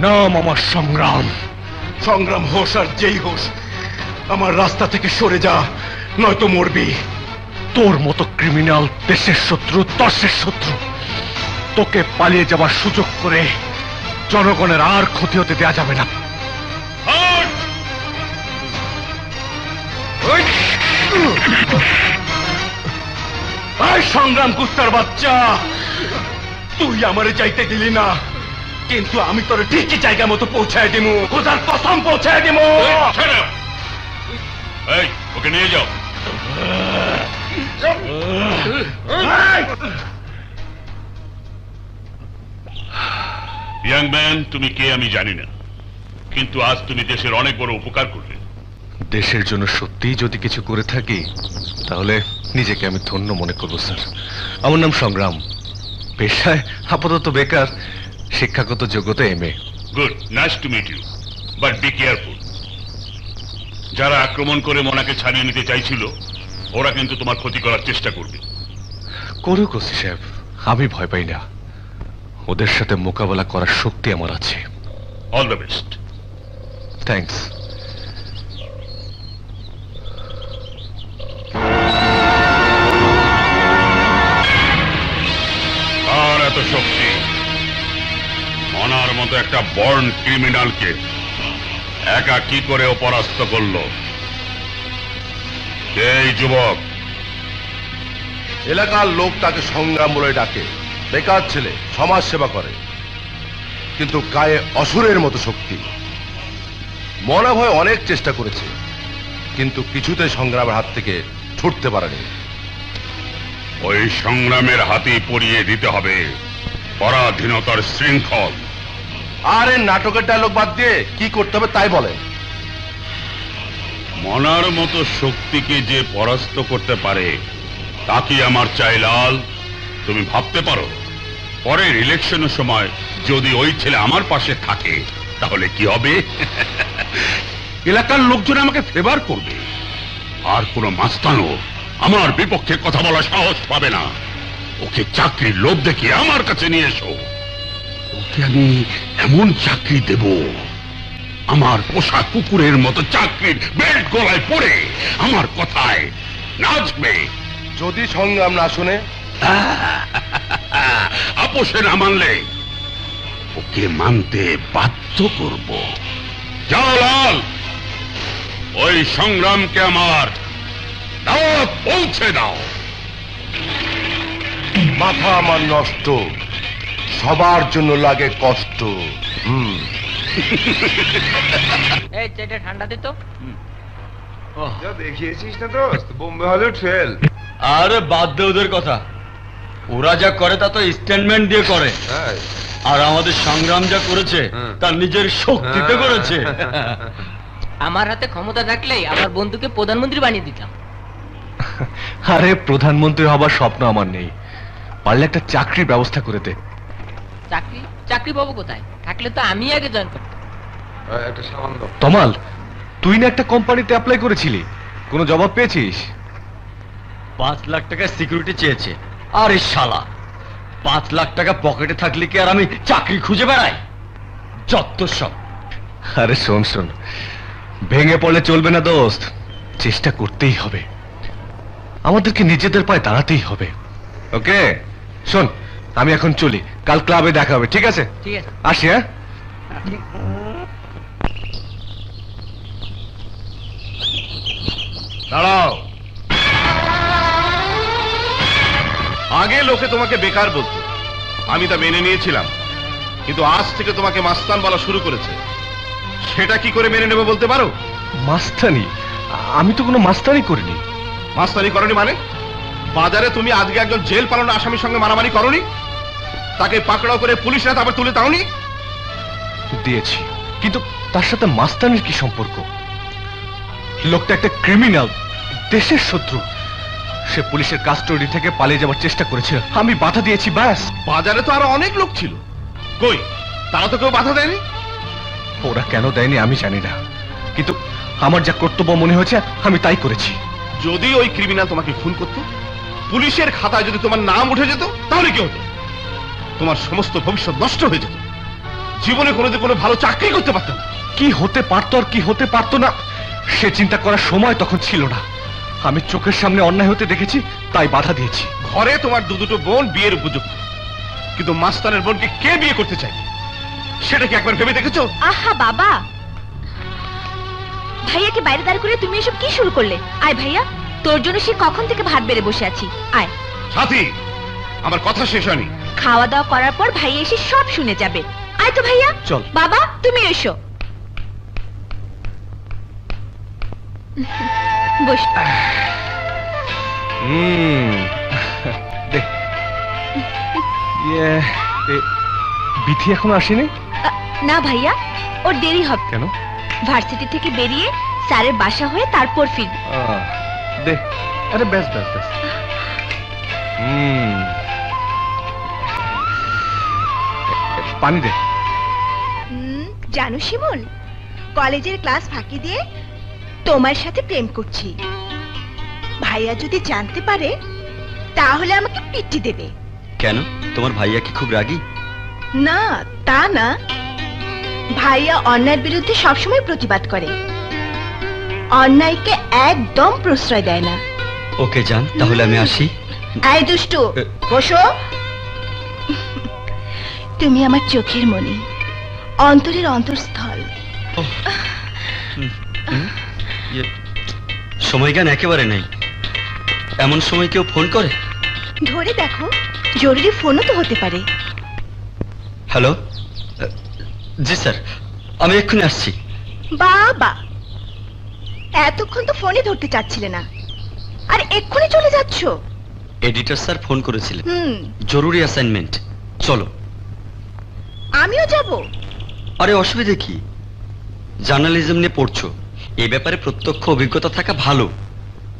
নাম আমার সংগ্রাম। সংগ্রাম হোস আর যেই হোস, আমার রাস্তা থেকে সরে যা, নয়তো মরবি। তোর মতো ক্রিমিনাল দেশের শত্রু, দশের শত্রু। তোকে পালিয়ে যাবার সুযোগ করে জনগণের আর ক্ষতি হতে দেয়া যাবে না। সংগ্রাম কুত্তার বাচ্চা, তুই আমারে যাইতে দিলি না, কিন্তু আমি তোর ঠিকই জায়গা মতো পৌঁছায় দিমু। খোদার কসম পৌঁছায় দিমু। ওকে নিয়ে যাও। ইয়াং ম্যান, তুমি কে আমি জানি না, কিন্তু আজ তুমি দেশের অনেক বড় উপকার করলে। দেশের জন্য সত্যিই যদি কিছু করে থাকি তাহলে নিজেকে আমি ধন্য মনে করব স্যার। আমার নাম সংগ্রাম, পেশায় আপাতত বেকার, শিক্ষাগত যোগ্যতা MA। Good, nice to meet you, but be careful. যারা আক্রমণ করে মনাকে ছাড়িয়ে নিতে চাইছিল, ওরা কিন্তু তোমার ক্ষতি করার চেষ্টা করবে। করুক ওসি সাহেব, আমি ভয় পাই না। ওদের সাথে মোকাবেলা করার শক্তি আমার আছে। All the best. থ্যাঙ্কস। আর এত শক্তি মনার মতো একটা বর্ন ক্রিমিনালকে একা কি করে ও পরাস্ত করলো? এই যুবক? এলাকার লোক তাকে সংগ্রাম বলে ডাকে। বেকার ছেলে, সমাজ সেবা করে, কিন্তু গায়ে অসুরের মতো শক্তি। মনা ভয় অনেক চেষ্টা করেছে, কিন্তু কিছুতে সংগ্রামের হাত থেকে ছুটতে পারেনি। ওই সংগ্রামের হাতে পরিয়ে দিতে হবে পরাধীনতার শৃঙ্খল। আর এই নাটকের ডায়লগ বাদ দিয়ে কি করতে হবে তাই বলেন। মনার মতো শক্তিকে যে পরাস্ত করতে পারে তা কি আমার চাই লাল? তুমি ভাবতে পারো পরের ইলেকশনের সময় যদি ওই ছেলে আমার পাশে থাকে তাহলে কি হবে? এলাকার লোকজন আমাকে ফেভার করবে, আর কোনো মাস্তানও আমার বিপক্ষে কথা বলার সাহস পাবে না। ওকে চাকরির লোভ দেখিয়ে আমার কাছে নিয়ে এসো, ওকে আমি এমন চাকরি দেব আমার পোষা কুকুরের মতো চাকরির বেল্ট গলায় পড়ে আমার কথায় নাচবে? যদি সংগ্রাম না শুনে? আপোষে না মানলে ওকে মানতে বাধ্য করব। যাও লাল, ওই সংগ্রামকে আমার দাওয়াত পৌঁছে দাও। মাথা আমার নষ্ট, সবার জন্য লাগে কষ্ট। এই চেটে ঠান্ডা দিত। যা দেখিয়েছিস না দোস্ত, বোম্বে হলিউড ফেল। আরে বাদ দে ওদের কথা, ওরা যা করে তা তো স্টেটমেন্ট দিয়ে করে, আর আমাদের সংগ্রাম যা করেছে তার নিজের শক্তিতে করেছে। আমার হাতে ক্ষমতা থাকলেই আমার বন্ধুকে প্রধানমন্ত্রী বানিয়ে দিতাম। আরে প্রধানমন্ত্রী হবার স্বপ্ন আমার নেই, পারলে একটা চাকরির ব্যবস্থা করে দে। চাকরি চাকরি পাবো কোথায়? থাকলে তো আমি আগে জয়েন করতাম। একটা সামান্য তমাল, তুই না একটা কোম্পানিতে অ্যাপ্লাই করেছিলি, কোনো জবাব পেয়েছিস? 5 লাখ টাকা সিকিউরিটি চেয়েছে। আরে শালা, 5 লাখ টাকা পকেটে থাকলে কি আর আমি চাকরি খুঁজে বেড়াই? যত সব। আরে শোন শোন, ভেঙে পড়লে চলবে না দোস্ত, চেষ্টা করতেই হবে, আমাদেরকে নিজেদের পায়ে দাঁড়াতেই হবে। ওকে শোন, আমি এখন চলি, কাল ক্লাবে দেখা হবে, ঠিক আছে? ঠিক আছে। আসি। হ্যাঁ, দাঁড়াও। আগে লোকে তোমাকে বেকার বলতো, আমি তা মেনে নিয়েছিলাম, কিন্তু আজ থেকে তোমাকে মাস্তান বলা শুরু করেছে। সেটা কি করে মেনে নেবে বলতে পারো? মাস্তানি? আমি তো কোনো মাস্তানি করিনি। মাস্তানি করনি মানে? বাজারে তুমি আজকে একজন জেল পালানো আসামির সঙ্গে মারামারি করনি? তাকে পাকড়াও করে পুলিশরা তারপর তুলে দাওনি? দিয়েছি, কিন্তু তার সাথে মাস্তানির কি সম্পর্ক? লোকটা একটা ক্রিমিনাল, দেশের শত্রু। সে পুলিশের কাস্টডি থেকে পালিয়ে যাওয়ার চেষ্টা করেছিল, আমি বাধা দিয়েছি, ব্যাস। বাজারে তো আরো অনেক লোক ছিল, কই তারা তো কেউ বাধা দেয়নি? ওরা কেন দেয়নি আমি জানি না, কিন্তু আমার যা কর্তব্য মনে হয়েছে আমি তাই করেছি। যদি ওই ক্রিমিনাল তোমাকে খুন করত, পুলিশের খাতায় যদি তোমার নাম উঠে যেত, তাহলে কি হতো? তোমার সমস্ত ভবিষ্যৎ নষ্ট হয়ে যেত, জীবনে কোনোদিন কোনো ভালো চাকরি করতে পারতো না। কি হতে পারতো আর কি হতে পারতো না সে চিন্তা করার সময় তখন ছিল না। আমি চোখের সামনে অন্যায় হতে দেখেছি, তাই বাধা দিয়েছি। ঘরে তোমার দুটো বোন বিয়ের উপযুক্ত, কিন্তু মাস্তানের বোনকে কে বিয়ে করতে চায় সেটা কি একবার ভেবে দেখেছো? আহা বাবা, ভাইয়াকে বাইরে দাঁড় করে তুমি এসব কি শুরু করলে? আয় ভাইয়া, তোর জন্য সে কখন থেকে ভাত বেড়ে বসে আছি। আয়। সাথী, আমার কথা শেষ হয়নি। খাওয়া দাওয়া করার পর ভাইয়া এসে সব শুনে যাবে। আয় তো ভাইয়া। চল। বাবা তুমি এসো, বস। দেখ, বিথি এখনো আসেনি? না ভাইয়া, ওর দেরি হবে। কেন? ভার্সিটি থেকে বেরিয়ে স্যারের বাসা হয়ে তারপর ফিরবে। দে, আরে ব্যাস ব্যাস ব্যাস। পানি দে। জানো শিমুল, কলেজের ক্লাস ফাঁকি দিয়ে তোমার সাথে প্রেম করছি। ভাইয়া যদি জানতে পারে তাহলে আমাকে পিটি দেবে। কেন, তোমার ভাইয়া কি খুব রাগী? না তা না, ভাইয়া অন্যায়ের বিরুদ্ধে সবসময় প্রতিবাদ করে, অন্যায়কে একদম প্রশ্রয় দেয় না। ওকে জান, তাহলে আমি আসি। আয় দুষ্টু, বসো। তুমি আমার চোখের মণি, অন্তরের অন্তরস্থল। সময় জ্ঞান একেবারে নেই, এমন সময় কেউ ফোন করে? ধরে দেখো, জরুরি ফোনও তো হতে পারে। হ্যালো, জি স্যার, আমি এক্ষুনি আসছি। বাবা, এতক্ষণ তো ফোনই ধরতে চাচ্ছিলে না, আর এক্ষুনি চলে যাচ্ছ? এডিটর স্যার ফোন করেছিলেন, হুম, জরুরি অ্যাসাইনমেন্ট। চলো। আমিও যাব। আরে অসুবিধে কি, জার্নালিজম নিয়ে পড়ছো, এই ব্যাপারে প্রত্যক্ষ অভিজ্ঞতা থাকা ভালো।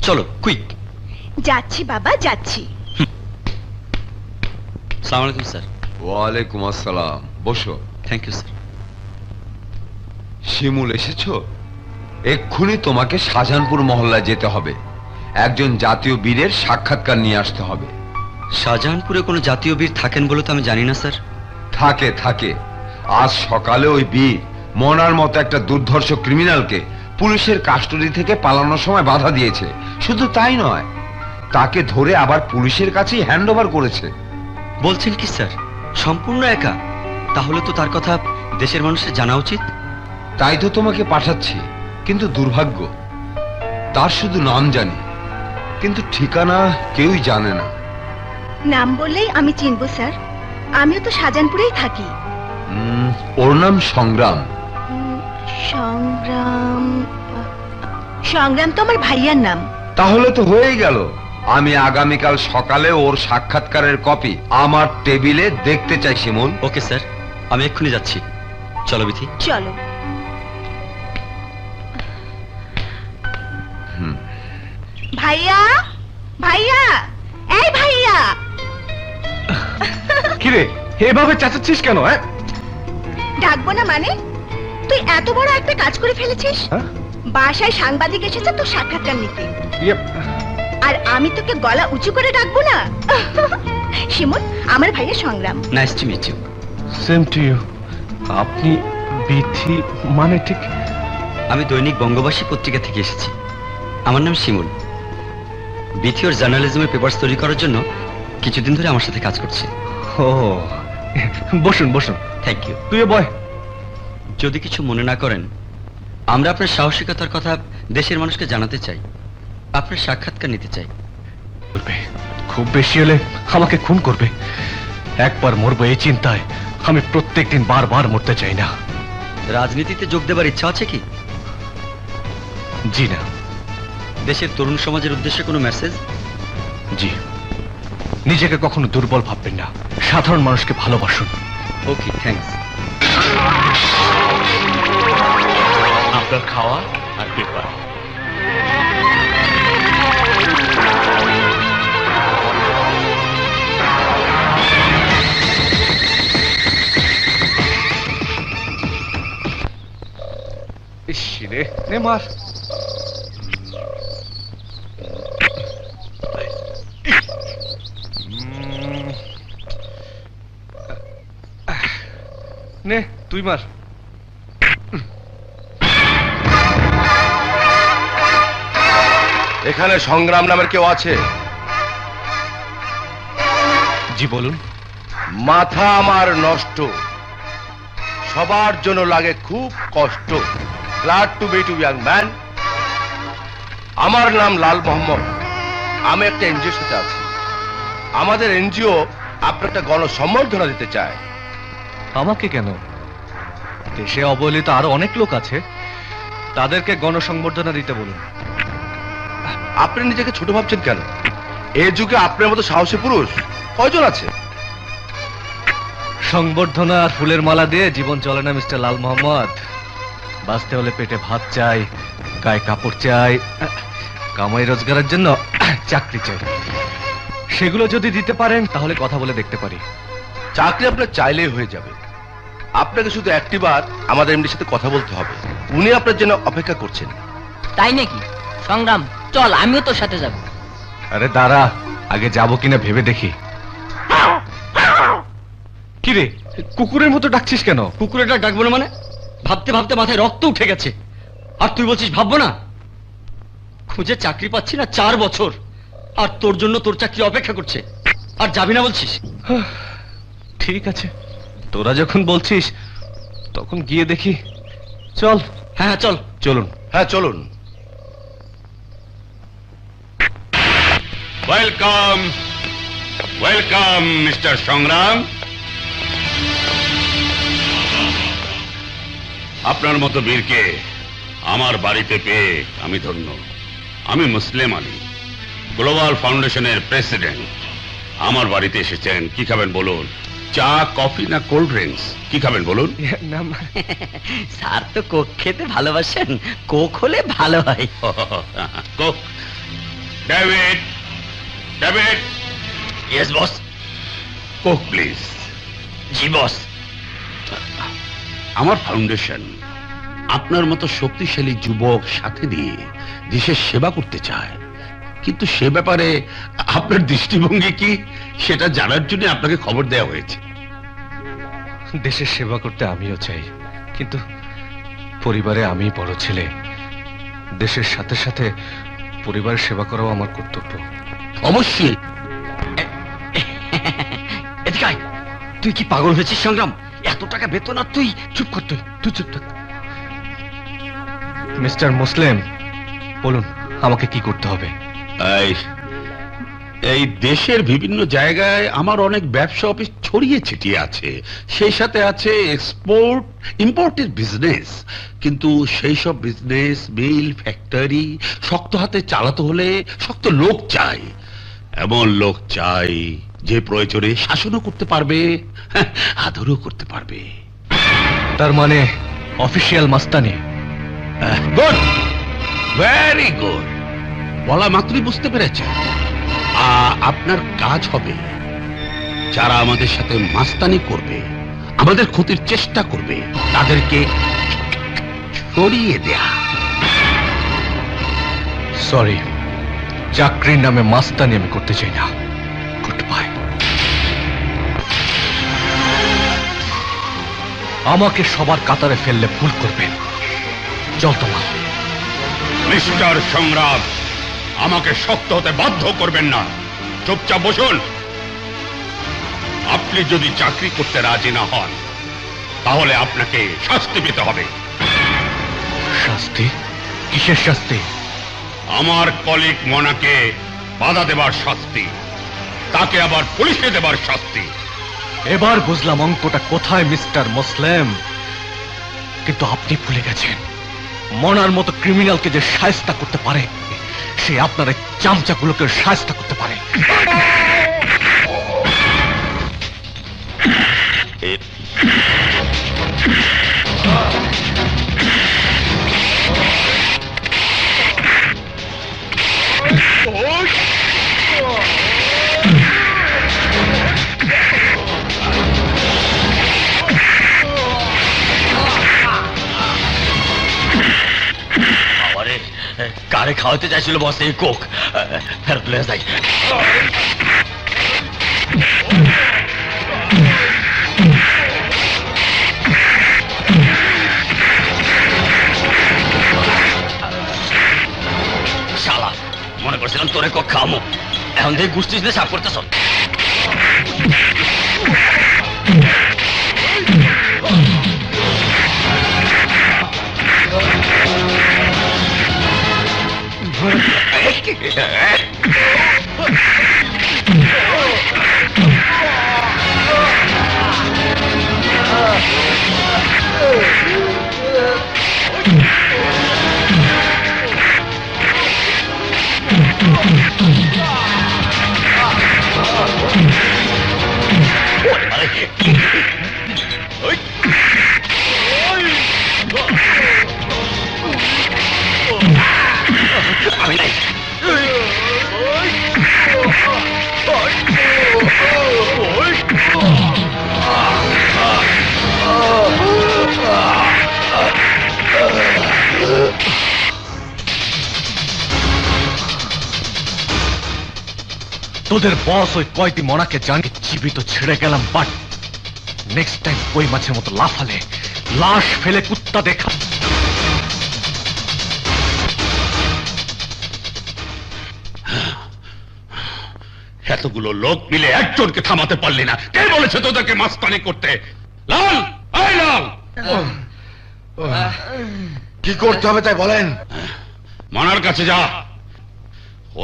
চলো কুইক। যাচ্ছি বাবা, যাচ্ছি। আসসালামু আলাইকুম স্যার। ওয়ালাইকুম আসসালাম, বসো। Thank you sir. শিমুল এসেছো? এক্ষুনি তোমাকে শাহজাহানপুর মহল্লায় যেতে হবে, একজন জাতীয় বীরের সাক্ষাৎকার নিয়ে আসতে হবে। শাহজাহানপুরে কোনো জাতীয় বীর থাকেন বলে তো আমি জানি না স্যার। থাকে থাকে, আজ সকালে ওই বীর মনার মতো একটা দুর্ধর্ষ ক্রিমিনালকে পুলিশের কাস্টডি থেকে পালানোর সময় বাধা দিয়েছে। শুধু তাই নয়, তাকে ধরে আবার পুলিশের কাছেই হ্যান্ড ওভার করেছে। বলছেন কি স্যার, সম্পূর্ণ একা? তাহলে তো তার কথা দেশের মানুষের জানা উচিত। তাই তো তোমাকে পাঠাচ্ছি, কিন্তু দুর্ভাগ্য, তার শুধু নাম জানি, কিন্তু ঠিকানা কেউই জানে না। নাম বললেই আমি চিনবো স্যার, আমিও তো শাহজাহানপুরেই থাকি। ওর নাম সংগ্রাম। সংগ্রাম? সংগ্রাম তো আমার ভাইয়ার নাম। তাহলে তো হয়েই গেল। আমি আগামীকাল সকালে ওর সাক্ষাৎকারের কপি আমার টেবিলে দেখতে চাই শিমুল। ওকে স্যার, আমি এক্ষুনি যাচ্ছি। চলো বিথি। চলো। ভাইয়া, ভাইয়া, এই ভাইয়া। কিরে এভাবে চেঁচাচ্ছিস কেন? ডাকবো না মানে? তুই এত বড় একটা কাজ করে ফেলেছিস। বাসায় সাংবাদিক এসেছে তোর সাক্ষাৎকার নিতে, আর আমি তোকে গলা উঁচু করে ডাকবো না? শিমুল, আমার ভাইয়া Sangram. Nice to meet you. Same to you. আপনি বিথি মানে ঠিক? আমি দৈনিক বঙ্গবাসী পত্রিকা থেকে এসেছি। আমার নাম শিমুল। বিথি ওর জার্নালিজমের পেপারস তৈরি করার জন্য কিছুদিন ধরে আমার সাথে কাজ করছে। ও, বসুন বসুন। Thank you. তুইও বয়। যদি কিছু মনে না করেন, আমরা আপনার সাহসিকতার কথা দেশের মানুষকে জানাতে চাই, আপনার সাক্ষাৎকার নিতে চাই। খুব বেশি হলে আমাকে খুন করবে। একবার মরবো এই চিন্তায় আমি প্রত্যেকদিন বারবার মরতে চাই না। রাজনীতিতে যোগ দেবার ইচ্ছা আছে কি? জি না। দেশের তরুণ সমাজের উদ্দেশ্যে কোনো মেসেজ? জি। নিজেকে কখনো দুর্বল ভাববেন না, সাধারণ মানুষকে ভালোবাসুন। ওকে, থ্যাঙ্কস। আপনার খাওয়া আর পেপার। নে মার। নে তুই মার। এখানে সংগ্রাম নামের কেউ আছে? জি বলুন। মাথা আমার নষ্ট, সবার জন্য লাগে খুব কষ্ট। Glad to meet you young man. আমার নাম লাল মোহাম্মদ। আমি একটা এনজিওর সাথে আছি। আমাদের এনজিও আপনার একটা গণসম্বর্ধনা দিতে চায়। আমাকে কেন? দেশে অবহেলিত আরো অনেক লোক আছে, তাদেরকে গণসংবর্ধনা দিতে বলুন। আপনি নিজেকে ছোট ভাবছেন কেন? এই যুগে আপনার মতো সাহসী পুরুষ কয়জন আছে? সংবর্ধনা আর ফুলের মালা দিয়ে জীবন চলে না মিস্টার লাল মোহাম্মদ। বাঁচতে হলে পেটে ভাত চাই, গায়ে কাপড় চাই, কামাই রোজগারের জন্য চাকরি চাই। সেগুলো যদি দিতে পারেন তাহলে কথা বলে দেখতে পারি। চাকরি আপনার চাইলেই হয়ে যাবে। আপনাকে শুধু একটিবার আমাদের এমডির সাথে কথা বলতে হবে। উনি আপনার জন্য অপেক্ষা করছেন। তাই নাকি? সংগ্রাম, চল, আমিও তোর সাথে যাব। আরে দাঁড়া, আগে যাবো কিনা ভেবে দেখি। কিরে কুকুরের মতো ডাকছিস কেন? কুকুরেটা ডাকবো না মানে? ভাবতে ভাবতে মাথায় রক্ত উঠে গেছে, আর তুই বলছিস ভাববো না? খুঁজে চাকরি পাচ্ছি না 4 বছর, আর তোর জন্য তোর চাকরি অপেক্ষা করছে, আর যাবি না বলছিস? ঠিক আছে, তোরা যখন বলছিস তখন গিয়ে দেখি। চল। হ্যাঁ চল। চলুন। হ্যাঁ চলুন। ওয়েলকাম, ওয়েলকাম মিস্টার সংগ্রাম। আপনার মতো বীরকে আমার বাড়িতে পেয়ে আমি ধন্য। আমি মুসলিম আলী, গ্লোবাল ফাউন্ডেশনের প্রেসিডেন্ট। আমার বাড়িতে এসেছেন, কি খাবেন বলুন? চা, কফি না কোল্ড ড্রিঙ্কস? কি খাবেন বলুন? স্যার তো কোক খেতে ভালোবাসেন, কোক হলে ভালো হয়। Coke. David, David. Yes boss. Coke please. জি বস। আমার ফাউন্ডেশন আপনার মতো শক্তিশালী যুবক সাথে দিয়ে দেশের সেবা করতে চায়, কিন্তু সে ব্যাপারে আপনার দৃষ্টিভঙ্গি কি সেটা জানার জন্য আপনাকে খবর দেওয়া হয়েছে। দেশের সেবা করতে আমিও চাই, কিন্তু পরিবারে আমি বড় ছেলে, দেশের সাথে সাথে পরিবারের সেবা করাও আমার কর্তব্য। অবশ্যই। এদিকে আয়। তুই কি পাগল হয়েছিস সংগ্রাম? এত টাকা বেতন আর তুই চুপ কর। তুই চুপ থাক। মিস্টার মুসলিম, বলুন আমাকে কি করতে হবে? এই দেশের বিভিন্ন জায়গায় আমার অনেক ব্যবসা অফিস ছড়িয়ে ছিটিয়ে আছে, সেই সাথে আছে এক্সপোর্ট ইম্পোর্টের বিজনেস। কিন্তু সেই সব বিজনেস, মিল, ফ্যাক্টরি শক্ত হাতে চালাতে হলে শক্ত লোক চাই। এমন লোক চাই যে প্রয়োজনে শাসনও করতে পারবে, আদরও করতে পারবে। তার মানে অফিসিয়াল মাস্তানি? Good, very good. বলা মাত্রই বুঝতে পেরেছে। আপনার কাজ হবে যারা আমাদের সাথে মাস্তানি করবে, আমাদের ক্ষতির চেষ্টা করবে, তাদেরকে সরিয়ে দেয়া। সরি, চাকরির নামে মাস্তানি আমি করতে চাই না। Good bye. আমাকে সবার কাতারে ফেললে ভুল করবেন। চল তোমার। মিস্টার সংগ্রাম, আমাকে শক্ত হতে বাধ্য করবেন না। চুপচাপ বসুন। আপনি যদি চাকরি করতে রাজি না হন তাহলে আপনাকে শাস্তি পেতে হবে। শাস্তি? কিসের শাস্তি? আমার কলিগ মনাকে বাধা দেবার শাস্তি, তাকে আবার পুলিশে দেবার শাস্তি। এবার বুঝলাম অঙ্কটা কোথায় মিস্টার মুসলিম। কিন্তু আপনি ভুলে গেছেন, মনার মতো ক্রিমিনালকে যে শায়েস্তা করতে পারে, সে আপনার এই চামচাগুলোকে শায়েস্তা করতে পারে। কারে খাওয়াতে চাইছিল বস এই কোক? ফেরত লয়ে যাই। শালা, মনে করছিলাম তোরে কোক খাওয়ামো, এখন থেকে গুষ্টি দিয়ে সাফ করতেছ। আমি নাই। তোদের বস ওই কয়টি মনাকে জানি জীবিত ছেড়ে গেলাম, বাট নেক্সট টাইম কই মাছের মতো লাফালে লাশ ফেলে কুত্তা দেখা। এতগুলো লোক মিলে একজনকে থামাতে পারলি না। কে বলেছে তোদেরকে মাস্তানি করতে? লাল, এই লাল, কি করতে হবে তাই বলেন। মানার কাছে যা,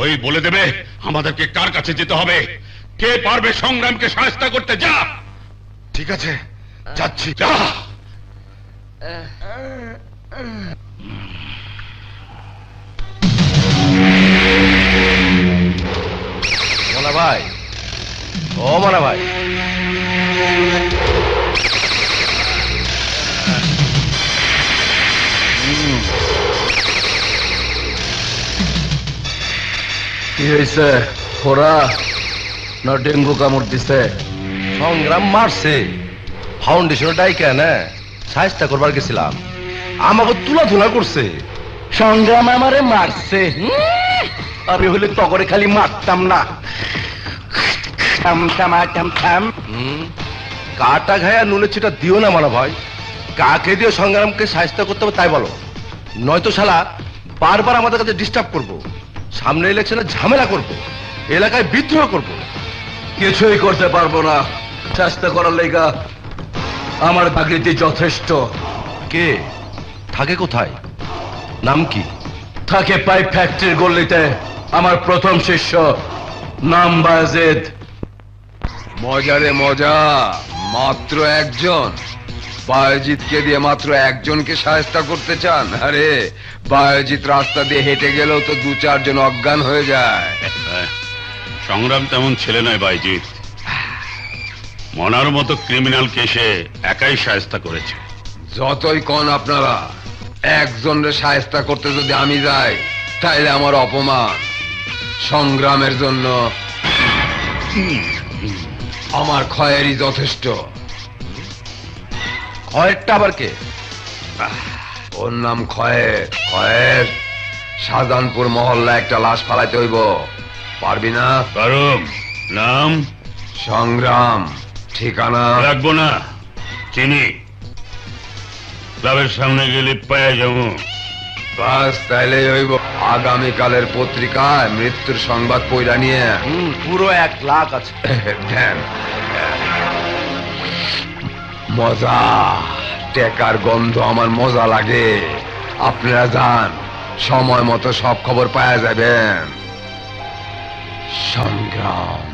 ওই বলে দেবে আমাদেরকে কার কাছে যেতে হবে, কে পারবে সংগ্রামকে শায়েস্তা করতে। যা। ঠিক আছে, যাচ্ছি। যা। মনা ভাই, ও মনা ভাই, কি হয়েছে? খোরা না ডেঙ্গু কামড় দিছে? সংগ্রাম মারছে। ফাউন্ডেশন ডাইকা না সাহায্য করবার গেছিলাম, আমাকে তুলা করছে। সংগ্রাম আমারে মারছে। আমি হলে তগরে খালি মারতাম না। কাটা ঘায়া নুনে ছিটা দিও না মনা ভাই। কাকে দিয়ে সংগ্রামকে সাহায্য করতে হবে তাই বলো, নয়তো শালা বারবার আমাদের কাছে ডিস্টার্ব করব, সামনে ইলেকশনে ঝামেলা করব, এলাকায় বিদ্রোহ করব। কিছুই করতে পারবো না। চেষ্টা করার লেগা আমার ভাগিতে যথেষ্ট। কে থাকে কোথায়, নাম কি? থাকে পাইপ ফ্যাক্টরির গল্লিতে আমার প্রথম শিষ্য, নাম বায়েজিদ। মজা রে মজা, মাত্র একজন? বায়োজিৎকে দিয়ে মাত্র একজনকে সাহায্য করতে চান? আরে বায়োজিৎ রাস্তা দিয়ে হেঁটে গেলেও তো 2-4 জন অজ্ঞান হয়ে যায়। সংগ্রাম তেমন ছেলে নয় বাইজিৎ, মনার মতো ক্রিমিনাল কেসে একাই সাহায্য করেছে। যতই কন আপনারা, একজনের সাহায্য করতে যদি আমি যাই তাইলে আমার অপমান। সংগ্রামের জন্য আমার ক্ষয়েরই যথেষ্ট। কয়েকটা আবার কে? ওর নাম খয়ের। খয়ের, শাহজাহানপুর মহল্লা একটা লাশ ফালাইতে হইব, পারবি না? কারণ নাম সংগ্রাম। ঠিকানা রাখবো না, চিনি, ক্লাবের সামনে গেলে পায়ে যাবো। বাস তাইলে হইব। আগামীকালের পত্রিকায় মৃত্যুর সংবাদ পইরা নিয়ে পুরো 1 লাখ আছে। দেন। মজা, টেকার গন্ধ আমার মজা লাগে। আপনারা যান, সময় মতো সব খবর পাওয়া যাবেন। সংগ্রাম।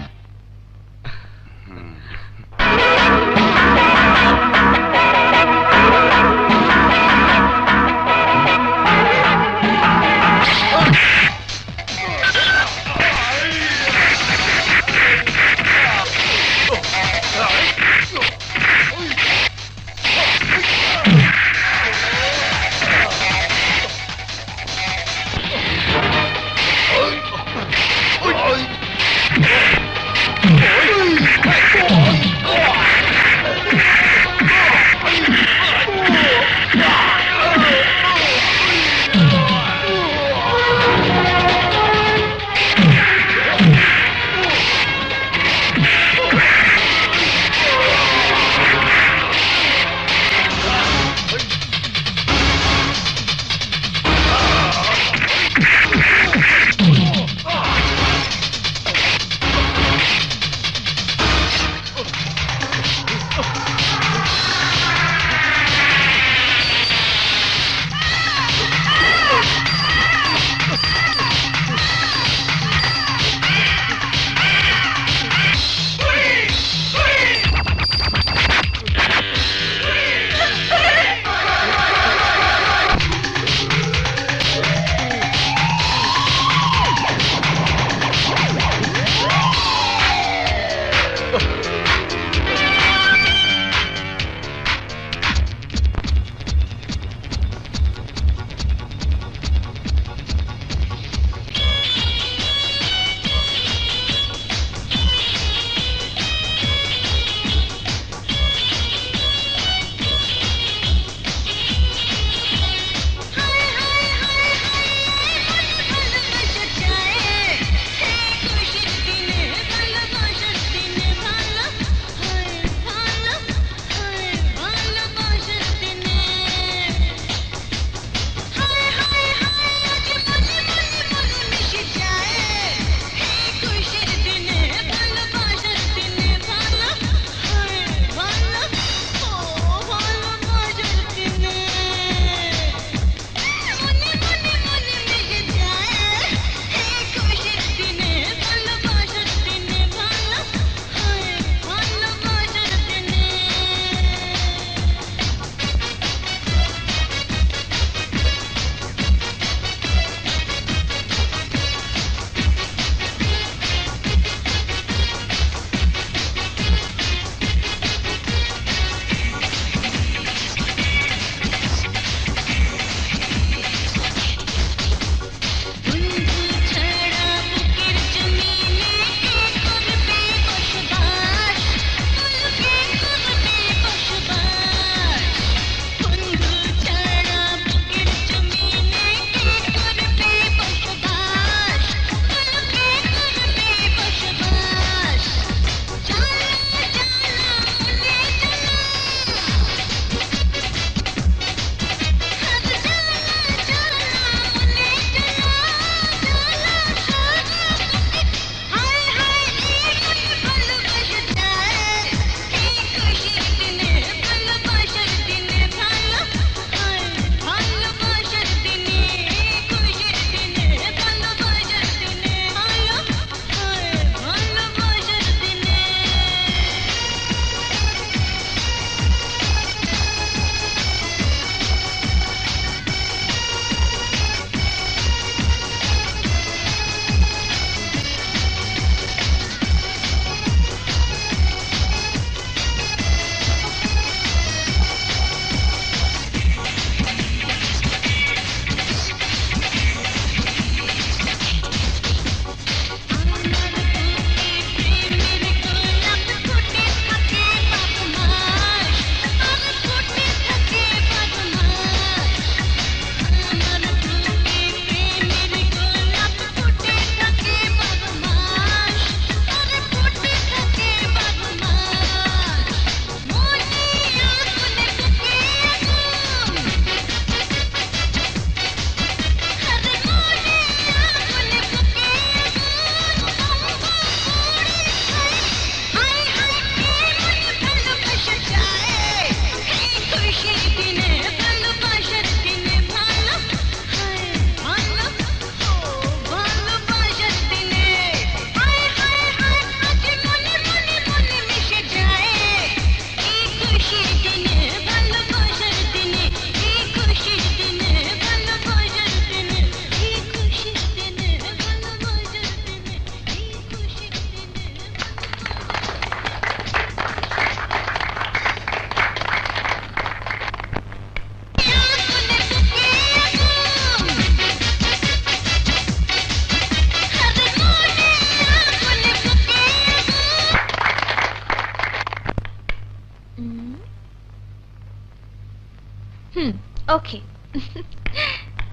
ওকে।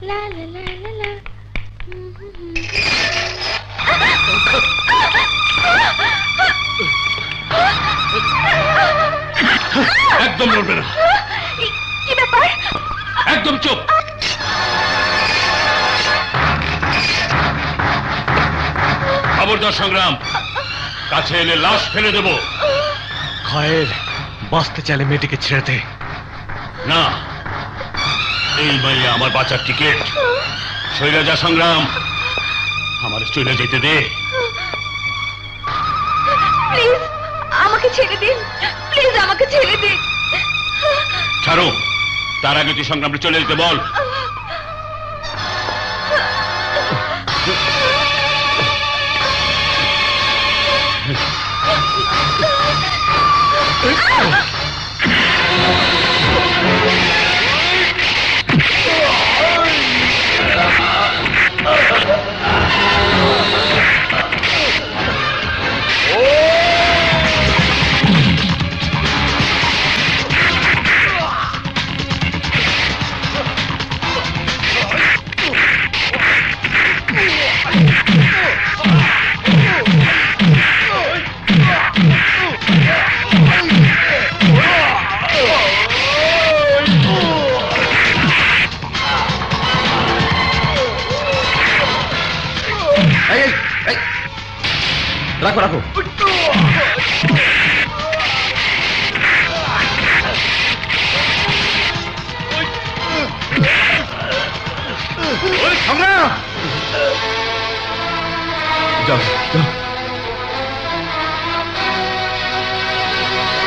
লা লা লা লা লা। একদম লড়বে না। কি ব্যাপার? একদম চুপ। খবরদার সংগ্রাম, কাছে এলে লাশ ফেলে দেব। খায়ের বাঁচতে চাইলে মেয়েটিকে ছেড়ে দে। না, এই মাইয়া আমার বাঁচার টিকিট। সইরা যা সংগ্রাম, আমার চলে যেতে দে। প্লিজ আমাকে ছেড়ে দিন, প্লিজ আমাকে ছেড়ে দিন। ছাড়ো, তার আগে তুই সংগ্রামে চলে যেতে বল। রাখো রাখো।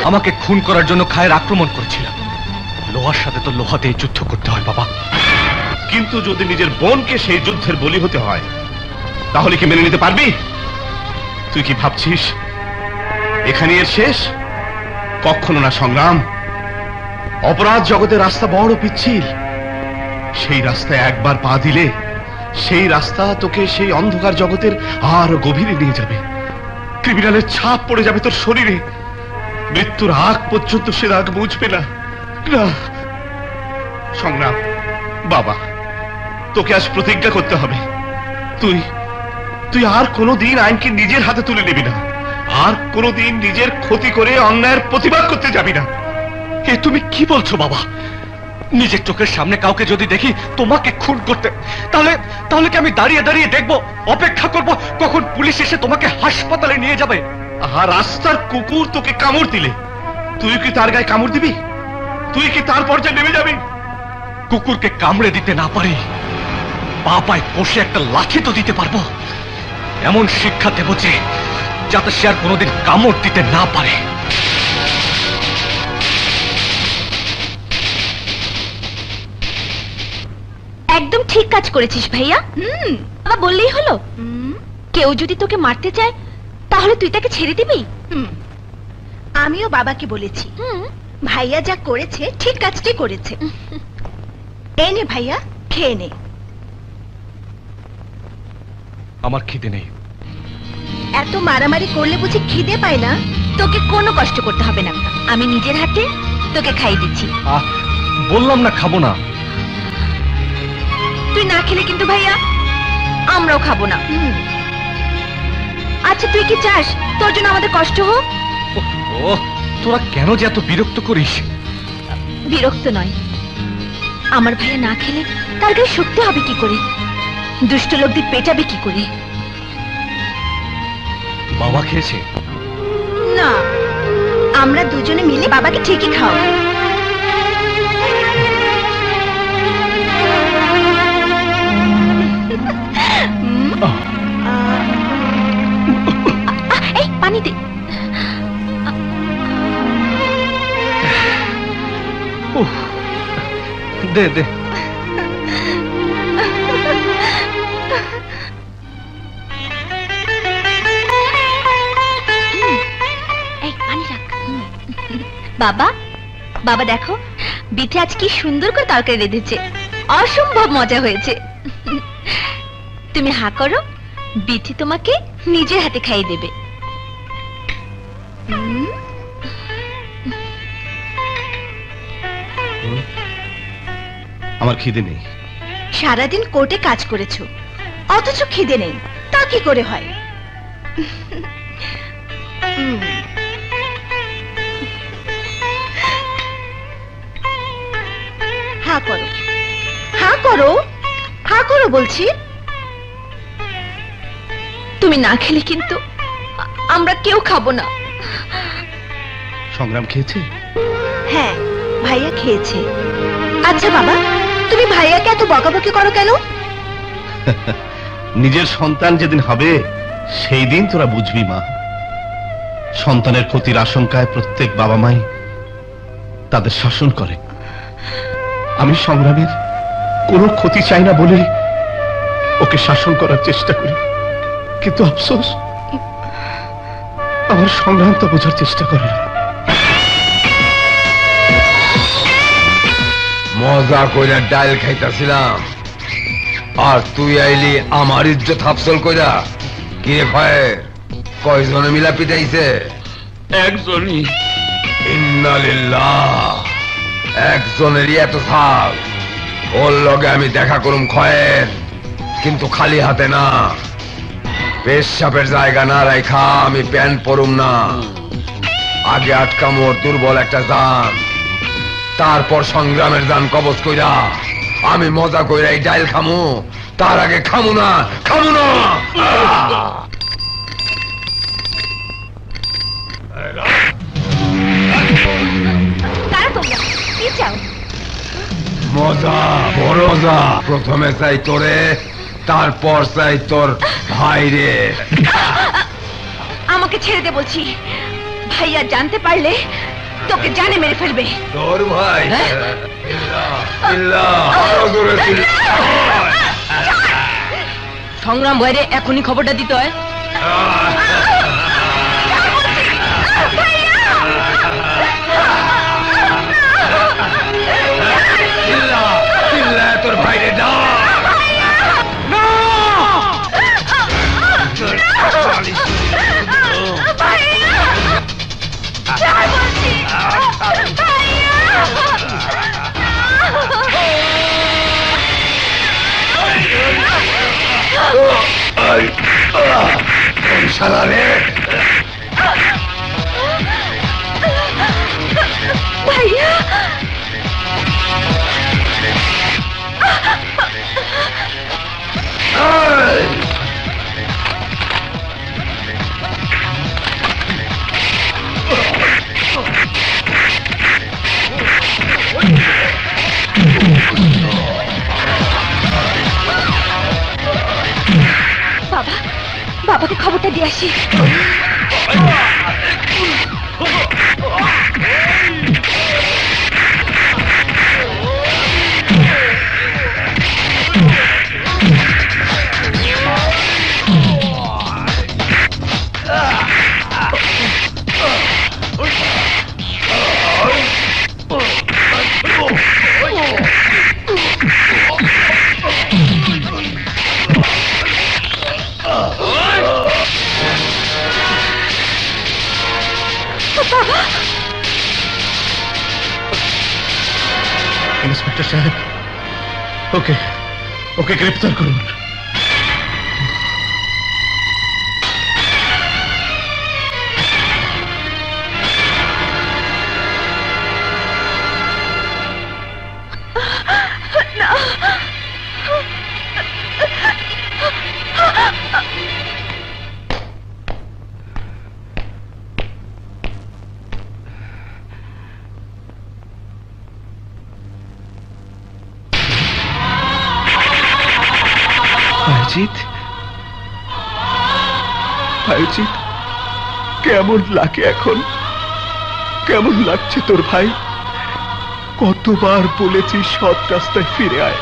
আমাকে খুন করার জন্য খায়ের আক্রমণ করেছিল। লোহার সাথে তো লোহা দিয়ে যুদ্ধ করতে হয় বাবা। কিন্তু যদি নিজের বোনকে সেই যুদ্ধের বলি হতে হয়, তাহলে কি মেনে নিতে পারবি? তুই কি ভাবছিস এখানে এর শেষ? কখনো না সংগ্রাম। অপরাধ জগতের রাস্তা বড় পিচ্ছিল। সেই রাস্তায় একবার পা দিলে সেই রাস্তা তোকে সেই অন্ধকার জগতের আরো গভীরে নিয়ে যাবে। ক্রিমিনালের ছাপ পড়ে যাবে তোর শরীরে। মৃত্যুর আগ পর্যন্ত সে দাগ বুঝবে না। না সংগ্রাম, বাবা, তোকে আজ প্রতিজ্ঞা করতে হবে। তুই তুই আর কোনোদিন আইনকে নিজের হাতে তুলে নিবি না। আর কোনোদিন নিজের ক্ষতি করে অন্যায়ের প্রতিবাদ করতে যাবি না। এ তুমি কি বলছো বাবা? নিজের চোখের সামনে কাউকে যদি দেখি তোমাকে খুন করতে, তাহলে তাহলে কি আমি দাঁড়িয়ে দাঁড়িয়ে দেখবো, অপেক্ষা করব কখন পুলিশ এসে তোমাকে হাসপাতালে নিয়ে যাবে? আর রাস্তার কুকুর তোকে কামড় দিলে তুই কি তার গায়ে কামড় দিবি? তুই কি তার পর্যায়ে নেমে যাবি? কুকুরকে কামড়ে দিতে না পারি, পা পায়ে কষে একটা লাঠি তো দিতে পারবো। এমন শিক্ষা দেব যে যাতে সে আর কোনোদিন কামড় দিতে না পারে। একদম ঠিক কাজ করেছিস ভাইয়া। বাবা বললেই হলো। কেউ যদি তোকে মারতে চায় তাহলে তুই তাকে ছেড়ে দিবি? আমিও বাবাকে বলেছি, ভাইয়া যা করেছে ঠিক কাজটাই করেছে। এই নে ভাইয়া, খেয়ে নে। আমার খিদে নেই। এত মারামারি করলে বুঝি খিদে পায় না? তোকে কোনো কষ্ট করতে হবে না, আমি নিজের হাতে তোকে খাইয়ে দিচ্ছি। বললাম না খাবো না। তুই না খেলে কিন্তু ভাইয়া আমরাও খাবো না। আচ্ছা তুই কি চাস তোর জন্য আমাদের কষ্ট হোক? ও তোরা কেন যে এত বিরক্ত করিস? বিরক্ত নয়, আমার ভাইয়া না খেলে তার গায়ে শক্তি হবে কি করে? দুষ্ট লোকদের পেটাবে কি করে? বাবা খেয়েছে? না, আমরা দুজনে মিলে বাবাকে ঠিকই খাওয়াবো। এই পানি দে। দে দে। বাবা, বাবা দেখো বিথি আজ কি সুন্দর করে তরকারি রেঁধেছে, অসম্ভব মজা হয়েছে। তুমি হা করো, বিথি তোমাকে নিজের হাতে খাইয়ে দেবে। আমার খিদে নেই। সারাদিন কোর্টে কাজ করেছো, অথচ খিদে নেই, তা কি করে হয়? হা করো, হা করো, হা করো বলছি। তুমি না খেলে কিন্তু আমরা কেউ খাবো না। সংগ্রাম খেয়েছে? হ্যাঁ, ভাইয়া খেয়েছে। আচ্ছা বাবা, তুমি ভাইয়াকে এত বকাবকি করো কেন? নিজের সন্তান যেদিন হবে সেই দিন তোরা বুঝবি মা। সন্তানের ক্ষতির আশঙ্কায় প্রত্যেক বাবা মাই তাদের শাসন করে। আমি সংগ্রামের কোনো ক্ষতি চাই না বলে ওকে শাসন করার চেষ্টা করি, কিন্তু আফসোস আমার সংগ্রাম তো বোঝার চেষ্টা করে না। মজা কইরা ডাল খাইতাছিলাম আর তুই আইলি আমার ইজ্জত হাফসল কইরা। কি রে খয়ের, কয়জনে মিলা পিটাইছে? একজনই। ইন্নালিল্লাহ, একজনেরই এত থাক। ওর লগে আমি দেখা করুম খয়ের, কিন্তু খালি হাতে না। পেশাবের জায়গা না রাইখা আমি প্যান্ট পরুম না। আগে আটকাম ওর দুর্বল একটা জান, তারপর সংগ্রামের জান কবজ কইরা আমি মজা কইরা এই ডাইল খামু। তার আগে খামু না, খামু না। কারা তোমরা? কি চাও? মজা, বড় মজা। প্রথমে চাই তোরে, তারপর চাই তোর ভাইরে। আমাকে ছেড়ে দে বলছি। ভাইয়া জানতে পারলে তোকে জানে মেরে ফেলবে। তোর ভাই? আরো জোরে চিল্লা। সংগ্রাম ভাইরে এখনই খবরটা দিতে হয়। চিল্লা, চিল্লা তোর ভাইরে ডাক। শালারে ভাইয়া, বাবা, বাবাকে খবরটা দিয়ে আসি। ইন্সপেক্টর সাহেব, ওকে ওকে গ্রেপ্তার করুন। বায়জিৎ, কেমন লাগে এখন? কেমন লাগছে তোর ভাই? কতবার বলেছি সৎ রাস্তায় ফিরে আয়,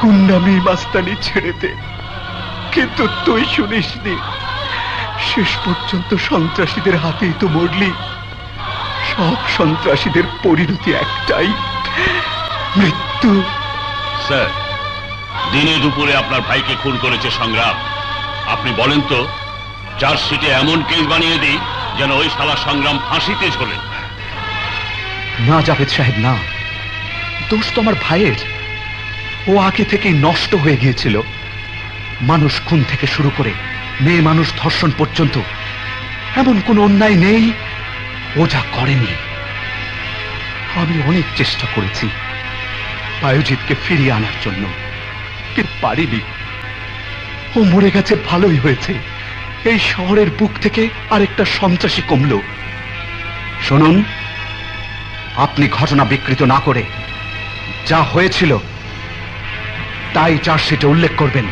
গুন্ডামি মাস্তানি ছেড়ে দে, কিন্তু তুই শুনিসনি। শেষ পর্যন্ত সন্ত্রাসীদের হাতেই তো মরলি। সব সন্ত্রাসীদের পরিণতি একটাই, মৃত্যু। স্যার, দিনে দুপুরে আপনার ভাইকে খুন করেছে সংগ্রাম। আপনি বলেন তো, চার্জশিটে এমন কেস বানিয়ে দিই যেন ওই শালা সংগ্রাম ফাঁসিতে ঝোলে। না জাভেদ সাহেব, না, দোষ তো আমার ভাইয়ের। ও আগে থেকেই নষ্ট হয়ে গিয়েছিল। মানুষ খুন থেকে শুরু করে মেয়ে মানুষ ধর্ষণ পর্যন্ত এমন কোন অন্যায় নেই ও যা করেনি। আমি অনেক চেষ্টা করেছি বায়ুজিৎকে ফিরিয়ে আনার জন্য, কিন্তু পারিনি। ও মরে গেছে, ভালোই হয়েছে। এই শহরের বুক থেকে আরেকটা সন্ত্রাসী কমল। শুনুন, আপনি ঘটনা বিকৃত না করে যা হয়েছিল তাই চার্জশিটে উল্লেখ করবেন।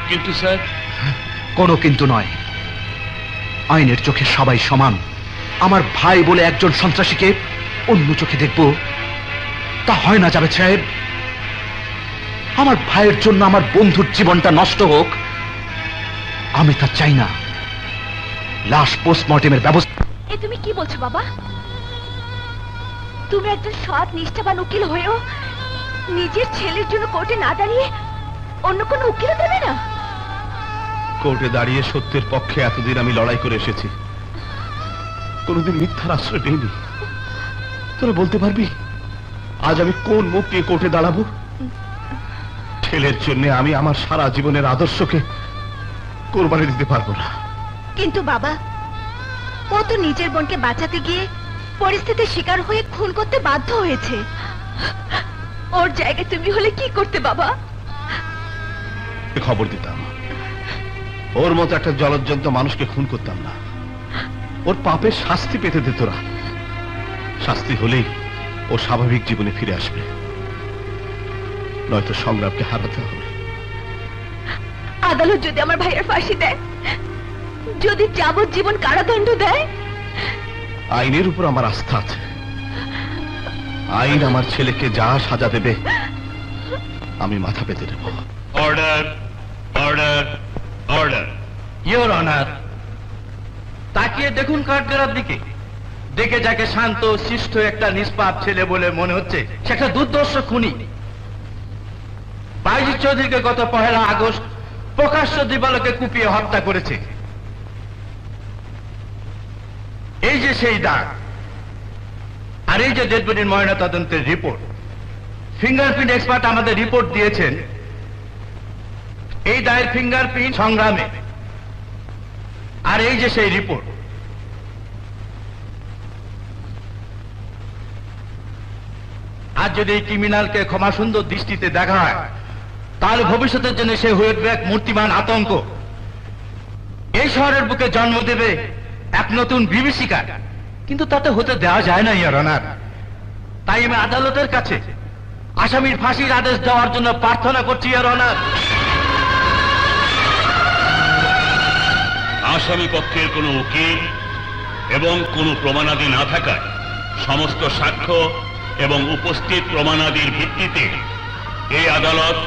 কিন্তু স্যার, কোনো কিন্তু নয়। আইনের চোখে সবাই সমান। আমার ভাই বলে একজন সন্ত্রাসীকে অন্য চোখে দেখব, তা হয় না জাভেদ সাহেব। আমার ভাইয়ের জন্য আমার বন্ধুর জীবনটা নষ্ট হোক, আমি তা চাই না। লাশ পোস্টমর্টেমের ব্যবস্থা। এ তুমি কি বলছো বাবা? তুমি একজন সৎ নিষ্ঠাবান উকিল হয়েও নিজের ছেলের জন্য কোর্টে না দাঁড়িয়ে অন্য কোনো উকিল দেবে না? কোর্টে দাঁড়িয়ে সত্যের পক্ষে এতদিন আমি লড়াই করে এসেছি, কোনোদিন মিথ্যার আশ্রয় নেইনি। তোরা বলতে পারবি আজ আমি কোন মুখ দিয়ে কোর্টে দাঁড়াবো? ছেলের জন্য আমি আমার সারা জীবনের আদর্শকে কোরবানি দিতে পারবো না। কিন্তু বাবা, ও তো নিজের বোনকে বাঁচাতে গিয়ে পরিস্থিতির শিকার হয়ে খুন করতে বাধ্য হয়েছে। ওর জায়গায় তুমি হলে কি করতে বাবা? খবর দিতাম, ওর মতো একটা জলজ্জন্ত মানুষকে খুন করতাম না। ওর পাপের শাস্তি পেতে দে তোরা। শাস্তি হলেই ও স্বাভাবিক জীবনে ফিরে আসবে, নয়তো সংগ্রামকে হারাতে হবে। আদালত যদি আমার ভাইয়ের ফাঁসি দেয়, যদি যাবজ্জীবন কারাদণ্ড দেয়, আইনের উপর আমার আস্থা আছে। আইন আমার ছেলেকে যা সাজা দেবে আমি মাথা পেতে দেব। Order, order, order. Your honour, তাকিয়ে দেখুন কাঠগড়ার দিকে। দেখে যাকে শান্ত শিষ্ট একটা নিষ্পাপ ছেলে বলে মনে হচ্ছে, সে একটা দুর্দর্শ খুনি। বায়জিৎ চৌধুরীকে গত 1 আগস্ট প্রকাশ্য দিবালোকে কুপিয়ে হত্যা করেছে। এই যে সেই দাগ, আর এই যে ডেড বডির ময়নাতদন্তের রিপোর্ট। ফিঙ্গারপ্রিন্ট এক্সপার্ট আমাদের রিপোর্ট দিয়েছেন এই দায়ের ফিঙ্গারপ্রিন্ট সংগ্রামে। আর এই যে সেই রিপোর্ট। আজ যদি এই ক্রিমিনালকে ক্ষমাসুন্দর দৃষ্টিতে দেখা হয়, তাহলে ভবিষ্যতের জন্য সে হয়ে উঠবে এক মূর্তিমান আতঙ্ক। এই শহরের বুকে জন্ম দেবে এক নতুন বিভীষিকা। কিন্তু তাতে হতে দেওয়া যায় না ইওর অনার। তাই আমি আদালতের কাছে আসামির ফাঁসির আদেশ দেওয়ার জন্য প্রার্থনা করছি ইওর অনার। আসামি পক্ষের কোনো উকিল এবং কোনো প্রমাণাদি না থাকায় সমস্ত সাক্ষ্য এবং উপস্থিত প্রমাণাদির ভিত্তিতে এই আদালত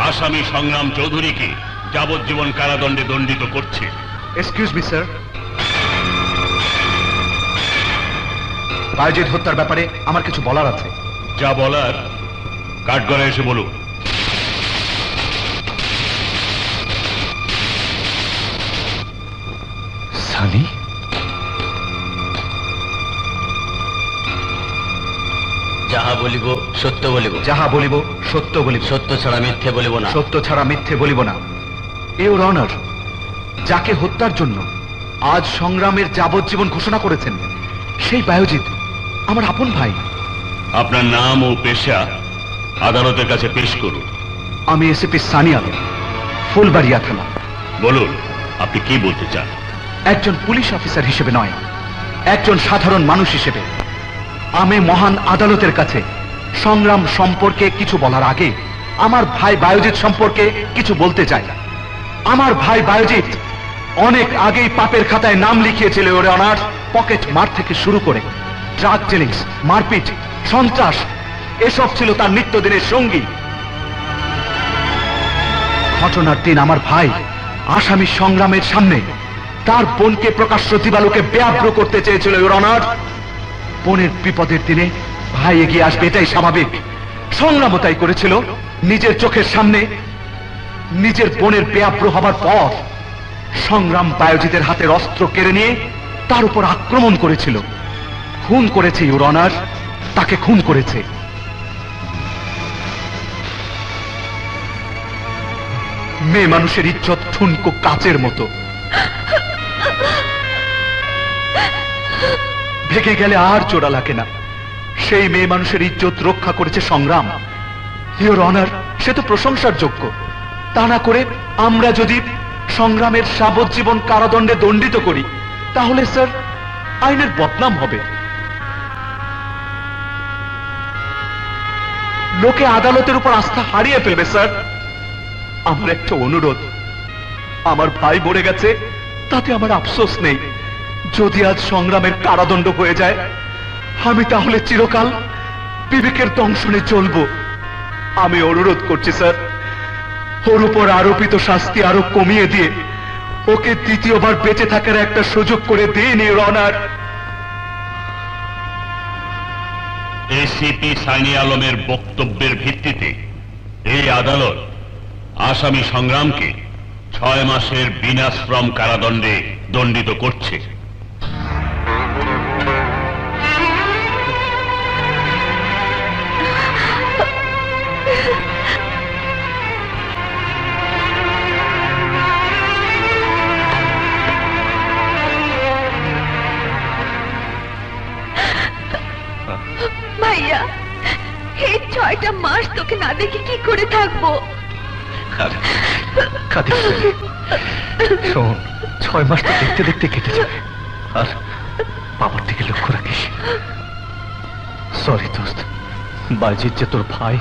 আসামি সংগ্রাম চৌধুরীকে যাবজ্জীবন কারাদণ্ডে দণ্ডিত করছে। এক্সকিউজ মি স্যার, বায়জিৎ হত্যার ব্যাপারে আমার কিছু বলার আছে। যা বলার কাঠগড়ায় এসে বলুন। সানি, যাহা বলিব সত্য বলিব, যাহা বলিব সত্য বলিব, সত্য ছাড়া মিথ্যে বলিব না। সত্য ছাড়া মিথ্যে বলিব না। ইওর অনার, যাকে হত্যার জন্য আজ সংগ্রামের যাবজ্জীবন ঘোষণা করেছেন, সেই বায়জিৎ আমার আপন ভাই। আপনার নাম ও পেশা আদালতের কাছে পেশ করুন। আমি এসিপি সানি আলম, ফুলবাড়িয়া থানা। বলুন, আপনি কি বলতে চান? একজন পুলিশ অফিসার হিসেবে নয়, একজন সাধারণ মানুষ হিসেবে আমি মহান আদালতের কাছে সংগ্রাম সম্পর্কে কিছু বলার আগে আমার ভাই বায়জিৎ সম্পর্কে কিছু বলতে চাই। আমার ভাই বায়জিৎ অনেক আগেই পাপের খাতায় নাম লিখিয়েছিল ওর অনার। পকেট মার থেকে শুরু করে ড্রাগ চেলিংস, মারপিট, সন্ত্রাস, এসব ছিল তার নিত্যদিনের সঙ্গী। ঘটনার দিন আমার ভাই আসামি সংগ্রামের সামনে তার বোনকে প্রকাশ্য দিবালোকে বেআব্রু করতে চেয়েছিল ইওর অনার। বোনের বিপদের দিনে ভাই এগিয়ে আসবে এটাই স্বাভাবিক। সংগ্রামও তাই করেছিল। নিজের চোখের সামনে নিজের বোনের বেআব্রু হবার পর সংগ্রাম বায়জিতের হাতের অস্ত্র কেড়ে নিয়ে তার উপর আক্রমণ করেছিল, খুন করেছে ইওর অনার, তাকে খুন করেছে। মেয়ে মানুষের ইজ্জত ঠুনকো কাচের মতো, ভেঙে গেলে আর জোড়া লাগে না। সেই মেয়ে মানুষের ইজ্জত রক্ষা করেছে সংগ্রাম। ইওর অনার, সে তো প্রশংসার যোগ্য। তা না করে আমরা যদি সংগ্রামের যাবজ্জীবন কারাদণ্ডে দণ্ডিত করি, তাহলে স্যার আইনের বদনাম হবে। লোকে আদালতের উপর আস্থা হারিয়ে ফেলবে স্যার। আমার একটা অনুরোধ, আমার ভাই মরে গেছে, তাতে আমার আফসোস নেই। যদি আজ সংগ্রামের কারাদণ্ড হয়ে যায়, আমি তাহলে চিরকাল বিবেকের দংশনে চলব। আমি অনুরোধ করছি স্যার, ওর উপর আরোপিত শাস্তি আরো কমিয়ে দিয়ে ওকে দ্বিতীয়বার বেঁচে থাকার একটা সুযোগ করে দিন ইওর অনার। এসিপি সাইনি আলমের বক্তব্যের ভিত্তিতে এই আদালত আসামি সংগ্রামকে 6 মাসের বিনাশ্রম কারাদণ্ডে দণ্ডিত করছে। ভাইয়া, এই 6টা মাস তোকে না দেখে কি করে থাকবো? শোন, 6 মাস তো দেখতে দেখতে কেটে যাবে। আর বাবার দিকে লক্ষ্য রাখিস। সরি দোস্ত, বাজিৎ যে তোর ভাই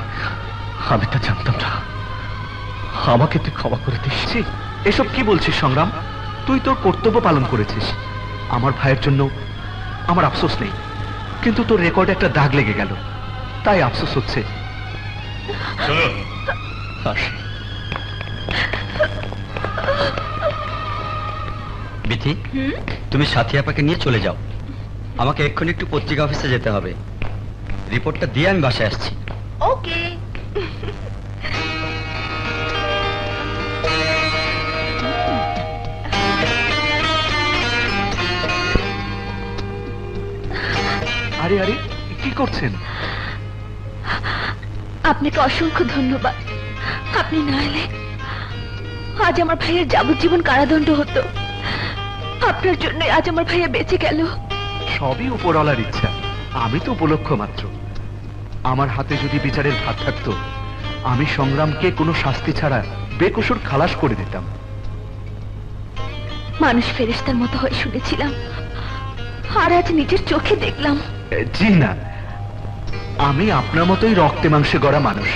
আমি তা জানতাম না। আমাকে তুই ক্ষমা করে দিস। এসব কি বলছিস সংগ্রাম? তুই তোর কর্তব্য পালন করেছিস। আমার ভাইয়ের জন্য আমার আফসোস নেই, কিন্তু তোর রেকর্ডে একটা দাগ লেগে গেল, তাই আফসোস হচ্ছে। বিথি, তুমি সাথী আপাকে নিয়ে চলে যাও। আমাকে এক্ষুনি একটু পত্রিকা অফিসে যেতে হবে। রিপোর্টটা দিয়ে আমি বাসায় আসছি। ওকে। আরে আরে, কি করছেন? আপনাকে অসংখ্য ধন্যবাদ। আপনি না এলে আজ আমার ভাইয়ের যাবজ্জীবন কারাদণ্ড হতো। আপনার জন্য আজ আমার ভাইয়া বেঁচে গেল। সবই উপরওয়ালার ইচ্ছা, আমি তো উপলক্ষ মাত্র। আমার হাতে যদি বিচারের ভার থাকতো, আমি সংগ্রামকে কোনো শাস্তি ছাড়া বেকসুর খালাস করে দিতাম। মানুষ ফেরেশতার মতো হয়ে শুনেছিলাম, আর আজ নিজের চোখে দেখলাম। জি না, আমি আপনার মতোই রক্তে মাংসে গড়া মানুষ।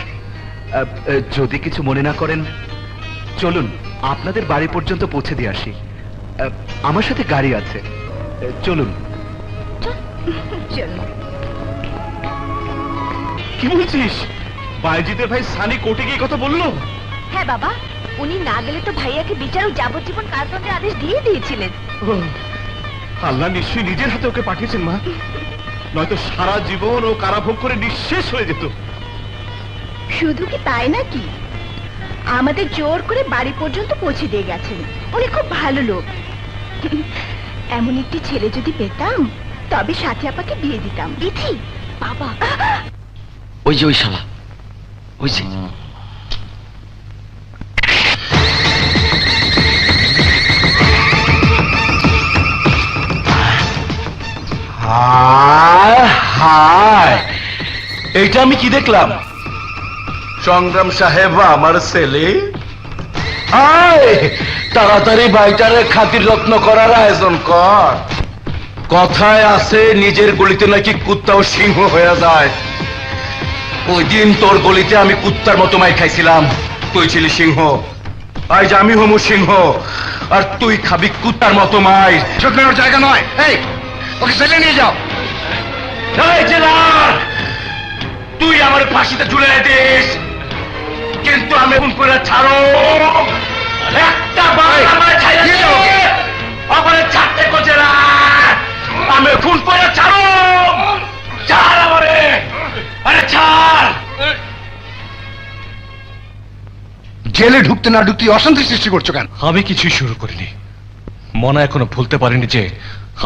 যদি কিছু মনে না করেন, চলুন আপনাদের বাড়ি পর্যন্ত পৌঁছে দিয়ে আসি। আমার সাথে গাড়ি আছে, চলুন। কি বলছিস? বায়েজিতের ভাই সানি কোর্টে গিয়ে কথা বললো? হ্যাঁ বাবা, উনি না গেলে তো ভাইয়াকে বিচার ও যাবজ্জীবন কারাদণ্ডের আদেশ দিয়ে দিয়েছিলেন। আল্লাহ নিশ্চয়ই নিজের হাতে ওকে পাঠিয়েছেন মা, নয়তো সারা জীবন ও কারাভোগ করে নিঃশেষ হয়ে যেত। শুধু কি তাই নাকি, আমাদের জোর করে বাড়ি পর্যন্ত পৌঁছে দিয়ে গেছেন। উনি খুব ভালো লোক। এমন একটি ছেলে যদি পেতাম, তবে সাথী আপাকে বিয়ে দিতাম। বিথি বাবা, ওই যে ওই শালা, ওই যে হায়, এইটা আমি কি দেখলাম? সংগ্রাম সাহেব আমার ছেলে। আয় তাড়াতাড়ি বাইটারে খাতির যত্ন করার আয়োজন কর। কথায় আছে, নিজের গলিতে নাকি কুত্তাও সিংহ হয়ে যায়। ওই দিন তোর গলিতে আমি কুত্তার মতো মাই খাইছিলাম, তুই ছিলি সিংহ। আজ আমি হমু সিংহ, আর তুই খাবি কুত্তার মতো মাই। শুকনোর জায়গা নয়। এই ওকে ছেলে নিয়ে যাও। এই জেলার, তুই আমার ফাঁসিতে ঝুলে দিস, কিন্তু আমি খুন করে ছাড়ো। একটা বার আমার ছাইরা দিও, আমার ছাড়তে কোচে না। আমি খুন করে ছাড়ো। ছাড় আমারে, আরে ছাড়। জেলে ঢুকতে না ঢুকতে অশান্তি সৃষ্টি করছো কেন? আমি কিছুই শুরু করিনি। মনা এখনো ভুলতে পারিনি যে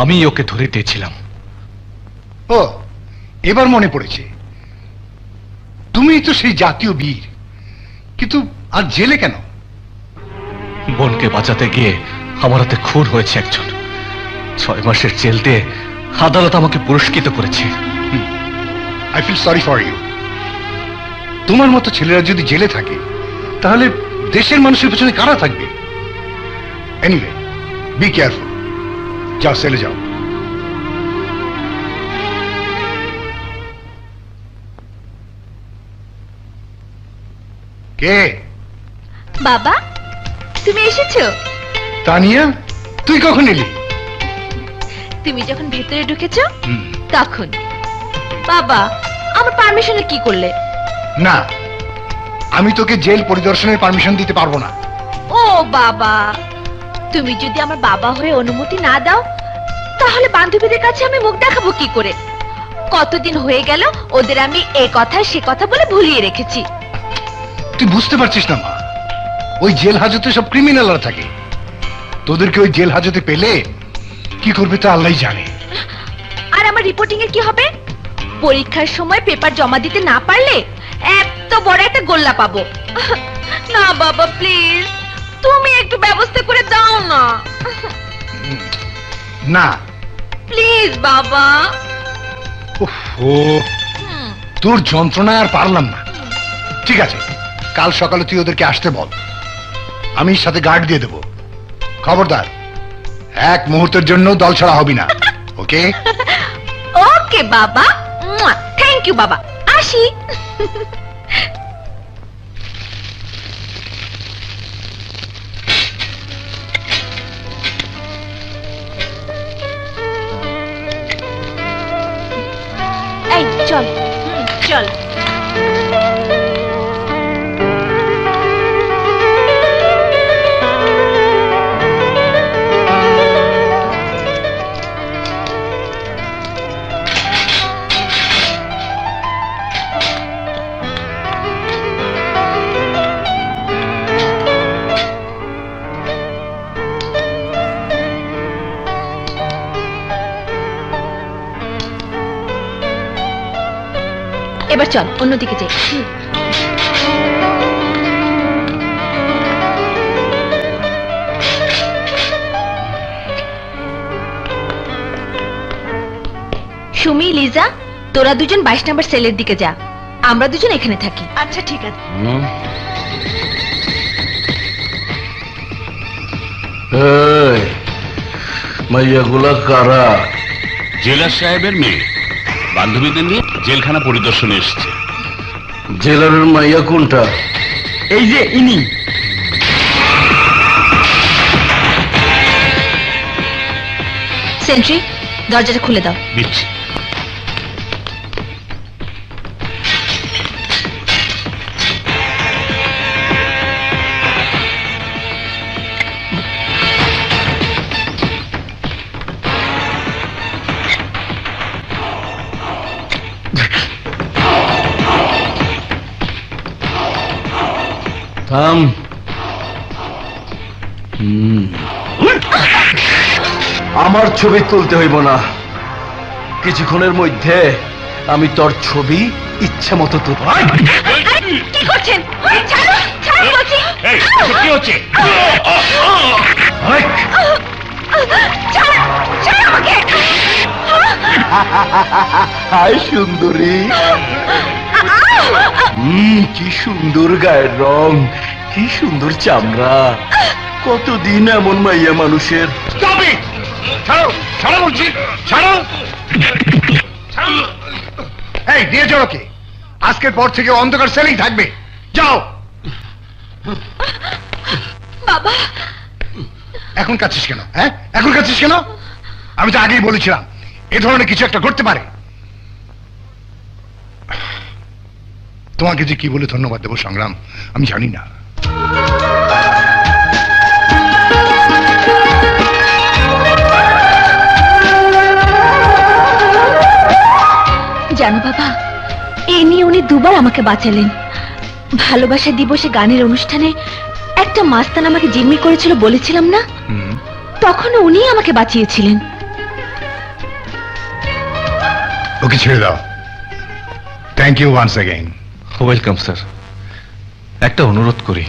আমি ওকে ধরে দিয়েছিলাম। ও, এবার মনে পড়েছে, তুমি তো সেই জাতীয় বীর, কিন্তু আজ জেলে কেন? বোনকে বাঁচাতে গিয়ে আমার হাতে খুন হয়েছে একজন। 6 মাসের জেল দিয়ে আদালত আমাকে পুরস্কৃত করেছে। I feel sorry for you. তোমার মতো ছেলেরা যদি জেলে থাকে তাহলে দেশের মানুষের পেছনে কারা থাকবে? Anyway, be careful. যাও, সেলে যাও। কে? বাবা, তুমি এসেছো? তানিয়া, তুই কখন এলি? তুমি যখন ভেতরে ঢুকেছো তখন। বাবা, আমার পারমিশনে কি করলে? না, আমি তোকে জেল পরিদর্শনের পারমিশন দিতে পারবো না। ও বাবা, তুমি যদি আমার বাবা হয়ে অনুমতি না দাও তাহলে বান্ধবীদের কাছে আমি মুখ দেখাবো কি করে? কতদিন হয়ে গেল ওদের আমি এ কথা সে কথা বলে ভুলিয়ে রেখেছি। তুই বুঝতে পারছিস না মা, ওই জেল হাজতে সব ক্রিমিনালরা থাকে। তোদেরকে ওই জেল হাজতে পেলে কি করবে তা আল্লাহই জানে। আর আমার রিপোর্টিং এর কি হবে? পরীক্ষার সময় পেপার জমা দিতে না পারলে এত বড় একটা গোল্লা পাবো। না বাবা, প্লিজ তুমি একটু ব্যবস্থা করে দাও না। না প্লিজ বাবা। ও, তোর যন্ত্রণা আর পারলাম না। ঠিক আছে, কাল সকালে তুই ওদেরকে আসতে বল, আমি সাথে গার্ড দিয়ে দেবো। খবরদার, এক মুহূর্তের জন্য দল ছাড়া হবি না, ওকে? ওকে বাবা, থ্যাংক ইউ বাবা, আসি। এই চল চল। এবার চল অন্যদিকে যাই। সুমি, লিজা, তোরা দুজন 22 নম্বর সেলের দিকে যা, আমরা দুজন এখানে থাকি। আচ্ছা ঠিক আছে। মাইয়াগুলা কারা? জেলার সাহেবের মেয়ে বান্ধবীদের নিয়ে জেলখানা পরিদর্শনে এসেছে। জেলারের মাইয়া কোনটা? এই যে ইনি। সেন্ট্রি, দরজাটা খুলে দাও। দিচ্ছি। থাম। আমার ছবি তুলতে হইব না, কিছুক্ষণের মধ্যে আমি তোর ছবি ইচ্ছে মতো তুলব। কি করছেন? ছাড়ো, ছাড়ো বলছি। কি হচ্ছে? ছাড়ো, ছাড়ো আমাকে। হাই সুন্দরী। কি সুন্দর গায়ের রং, কি সুন্দর চামড়া। কতদিন এমন মাইয়া মানুষের। ছাড়ো, ছাড়ো বলছি, ছাড়ো। এই নিয়ে যাও ওকে, আজকের পর থেকে অন্ধকার সেলেই থাকবে। যাও। বাবা, এখন কাঁদছিস কেন? হ্যাঁ, এখন কাঁদছিস কেন? আমি তো আগেই বলেছিলাম এ ধরনের কিছু একটা করতে পারে। তোমাকে যে কি বলে ধন্যবাদ দেবো সংগ্রাম, আমি জানি না। জানো বাবা, এ নিয়ে উনি দুবার আমাকে বাঁচালেন। ভালোবাসা দিবসে গানের অনুষ্ঠানে একটা মাস্তান আমাকে জিম্মি করেছিল বলেছিলাম না, তখনও উনি আমাকে বাঁচিয়েছিলেন। ওকে ছেড়ে দাও। Thank you once again. Welcome sir. একটা অনুরোধ করি,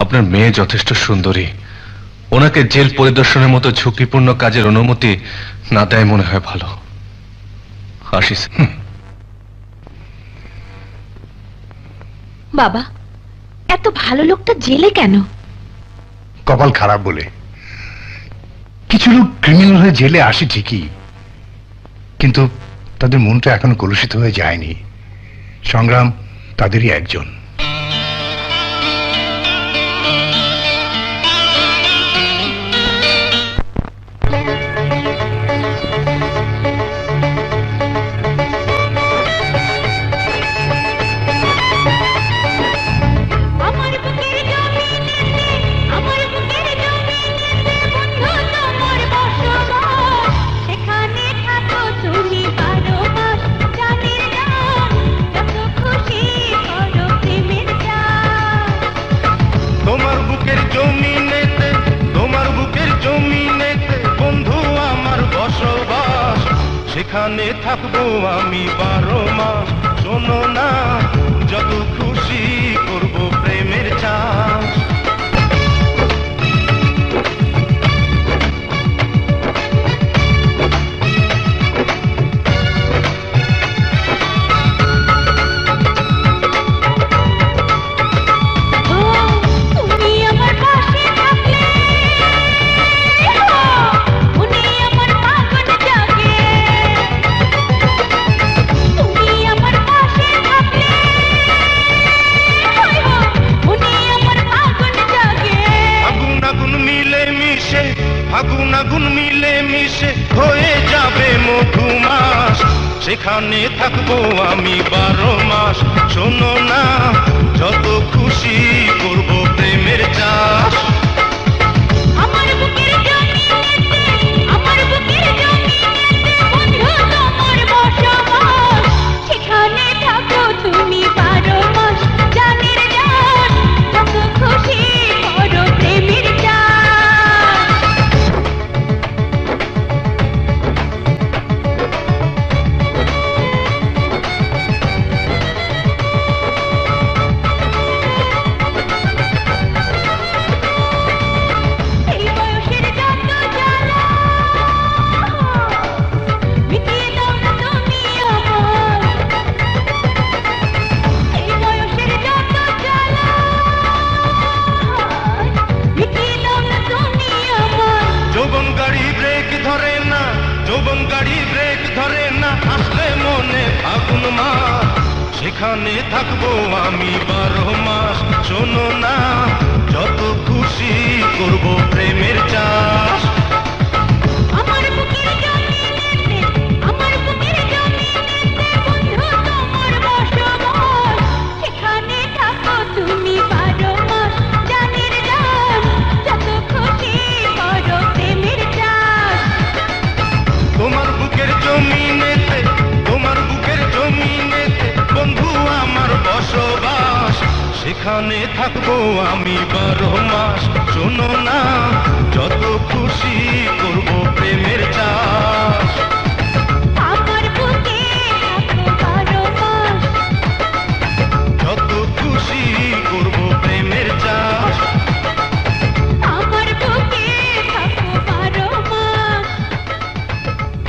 আপনার মেয়ে যথেষ্ট সুন্দরী, ওনাকে জেল পরিদর্শনের মতো ঝুঁকিপূর্ণ কাজের অনুমতি না দেয় মনে হয় ভালো। আসিস। বাবা, এত ভালো লোকটা জেলে কেন? কপাল খারাপ বলে। কিছু লোক ক্রিমিনাল হয়ে জেলে আসে ঠিকই, কিন্তু তাদের মনটা এখনো কলুষিত হয়ে যায়নি। সংগ্রাম তাদেরই একজন। সেখানে থাকবো আমি 12 মাস। শোনো না, যত খুশি করব প্রেমের চাষ। আগুন আগুন মিলে মিশে হয়ে যাবে মধুমাস। সেখানে থাকবো আমি 12 মাস। শোনো না, যত খুশি করব প্রেমের চাষ। আমার বুকের জমিনেতে, আমার বুকের জমিনেতে বন্ধু তোমার বসবাস। সেখানে থাকো তুমি 12 মাস। জানের জান, যত খুশি করো প্রেমের চাষ। যৌবন গাড়ি ব্রেক ধরে না, যৌবন গাড়ি ব্রেক ধরে না, আসলে মনে ফাগুন মাস। সেখানে থাকবো আমি 12 মাস। শোনো না, যত খুশি করব প্রেমের চাষ। আমার বুকের জমিনেতে, আমার বুকের জমিনেতে বন্ধু তোমার বসবাস। সেখানে থাকো তুমি 12 মাস। জানের জান, যত খুশি করো প্রেমের চাষ। তোমার বুকের জমিনেতে, তোমার বুকের জমিনেতে বন্ধু আমার বসবাস। সেখানে থাকবো আমি 12 মাস। শোনো না, যত খুশি করব প্রেমের চাষ। আমার বুকে থাকো 12 মাস। যত খুশি করব প্রেমের চাষ। আমার বুকে থাকো 12 মাস।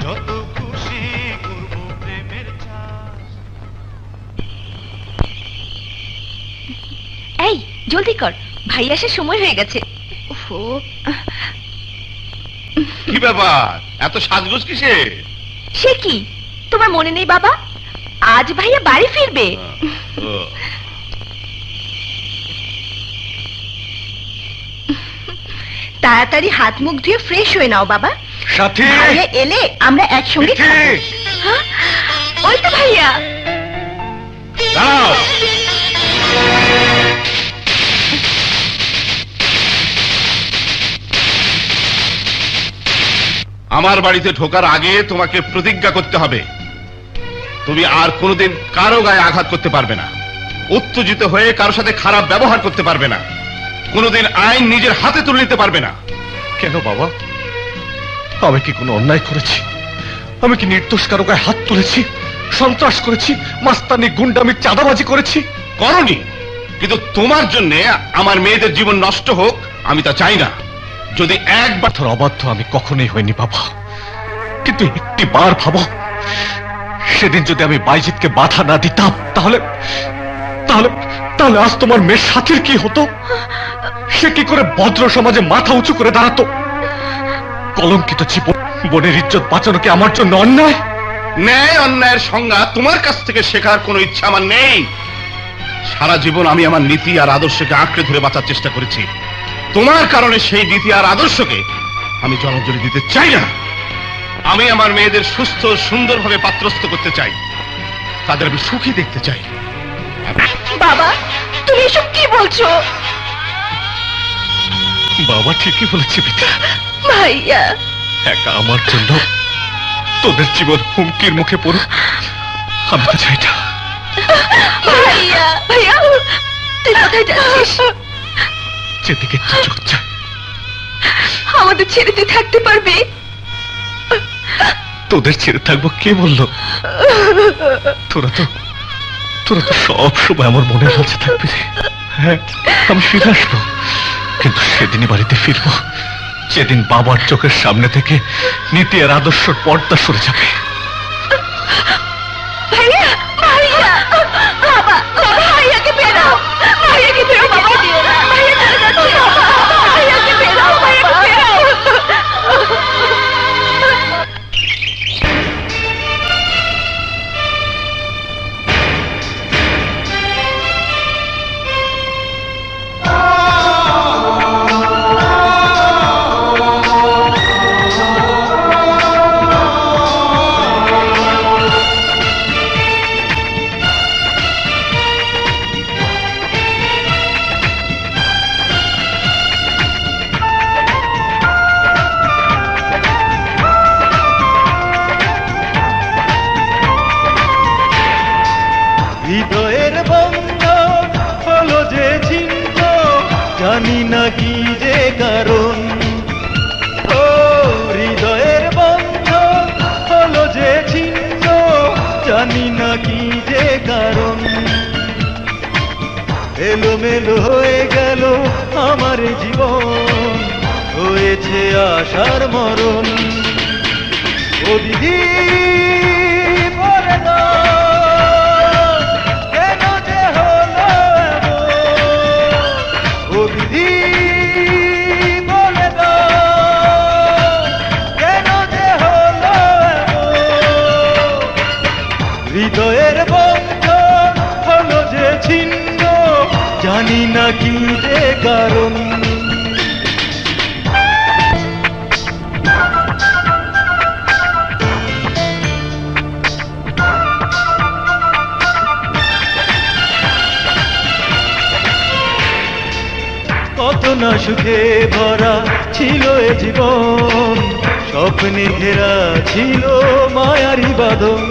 যত খুশি করব প্রেমের চাষ। এই জলদি কর, ভাই আসার সময় হয়ে গেছে। ওহো, কি ব্যাপার, এত সাজগোজ কিসে? সে কি তোমার মনে নেই বাবা? আজ ভাইয়া বাড়ি ফিরবে। তাড়াতাড়ি হাত মুখ ধুয়ে ফ্রেশ হয়ে নাও বাবা। সাথী, ভাইয়া এলে আমরা একসঙ্গে খাবো। হ্যাঁ, ওই তো ভাইয়া। দাঁড়াও। আমার বাড়িতে ঢোকার আগে তোমাকে প্রতিজ্ঞা করতে হবে, তুমি আর কোনোদিন কারো গায়ে আঘাত করতে পারবে না, উত্তেজিত হয়ে কারোর সাথে খারাপ ব্যবহার করতে পারবে না, কোনোদিন আইন নিজের হাতে তুলে নিতে পারবে না। কেন বাবা, আমি কি কোনো অন্যায় করেছি? আমি কি নির্দোষ কারো গায়ে হাত তুলেছি, সন্ত্রাস করেছি, মাস্তানি গুন্ডামি চাঁদাবাজি করেছি? করনি, কিন্তু তোমার জন্য আমার মেয়েদের জীবন নষ্ট হোক আমি তা চাই না। যদি একবার তোর অবাধ্য আমি কখনোই হইনি বাবা, কিন্তু একটি বার ভাবো, সেদিন যদি আমি বাইজিৎকে বাধা না দিতাম তাহলে তাহলে তাহলে আজ তোমার মেয়ের সাথীর কি হতো? সে কি করে ভদ্র সমাজে মাথা উঁচু করে দাঁড়াতো? কলঙ্কিত জীবন, বোনের ইজ্জত বাঁচানো কি আমার জন্য অন্যায়? ন্যায় অন্যায়ের সংজ্ঞা তোমার কাছ থেকে শেখার কোনো ইচ্ছা আমার নেই। সারা জীবন আমি আমার নীতি আর আদর্শকে আঁকড়ে ধরে বাঁচার চেষ্টা করেছি। তোমার কারণে সেই নীতি আর আদর্শকে আমি জলাঞ্জলি দিতে চাই না। আমি আমার মেয়েদের সুস্থ সুন্দরভাবে পাত্রস্থ করতে চাই, তাদের আমি সুখী দেখতে চাই। বাবা, তুমি এসব কি বলছো? বাবা ঠিকই বলেছে পিতা। ভাইয়া, একা আমার জন্য তোদের জীবন হুমকির মুখে পড়ুক আমি তো চাই না। ভাইয়া, ভাইয়া, তুই কোথায় যাচ্ছিস? যেদিকে চোখ চায়। আমাদের ছেড়ে তুই থাকতে পারবি? তোদের ছেড়ে থাকবো কে বললো? তোরা তো সব সময় আমার মনের কাছে থাকবি রে। হ্যাঁ, আমি ফিরে আসবো, কিন্তু সেদিনই বাড়িতে ফিরবো যেদিন বাবার চোখের সামনে থেকে নীতি আর আদর্শর পর্দা সরে যাবে। ভাইয়া, ভাইয়া, বাবা, ভাইয়াকে বেরাও, ভাইয়াকে বেরাও, বাবা, ভাইয়া চলে যাচ্ছে, ভাইয়াকে বেরাও, ভাইয়াকে বেরাও। হৃদয়ের বন্ধন হলো যে ছিন্ন, জানি না কি যে কারণ। ও হৃদয়ের বন্ধন হলো যে ছিন্ন, জানি না কি যে কারণ। এলোমেলো হয়ে গেল আমার জীবন, হয়েছে আশার মরণ। ও দিদি বলে দাও, কেন যে হলো এমন? ও দিদি বলে দাও, কেন যে হলো এমন? হৃদয়ের বন্ধন হলো যে ছিন্ন, জানি না কি যে কারণ। কত না সুখে ভরা ছিল এ জীবন, স্বপ্নে ঘেরা ছিল মায়ারি বাঁধন।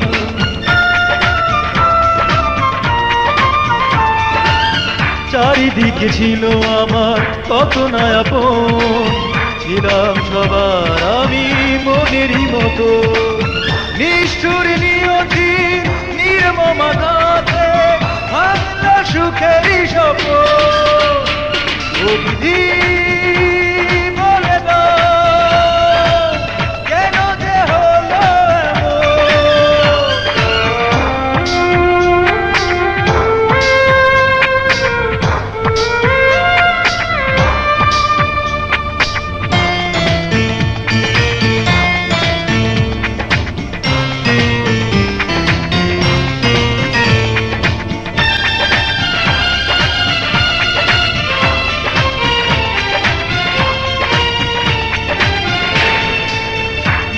চারিদিকে ছিল আমার কত না আপন, ছিলাম সবার আমি মনেরই মতো। নিষ্ঠুর নিয়তি নির্মম আঘাতে ভাঙল সুখেরই স্বপ্ন। ও দিদি বলে দাও, কেন যে হলো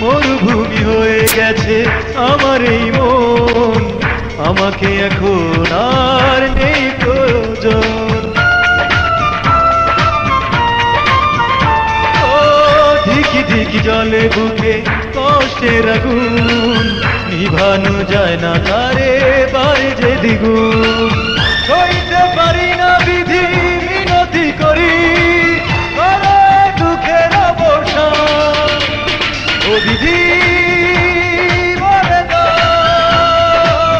মরুভূমি হয়ে গেছে আমার এই মন, আমাকে এখন আর নেই প্রয়োজন। ও ধিকি ধিকি জলে বুকে কষ্টের আগুন, নিভানো যায় না তারে বারে যে দ্বিগুণ। সইতে পারি না বিধি মিনতি করি, করে দুঃখের অবসান। ও দিদি বলে দাও,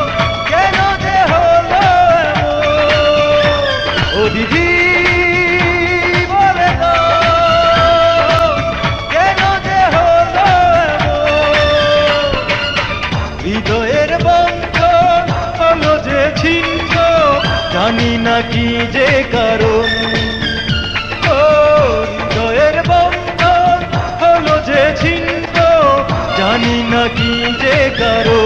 কেন যে হলো এমন? যে কারো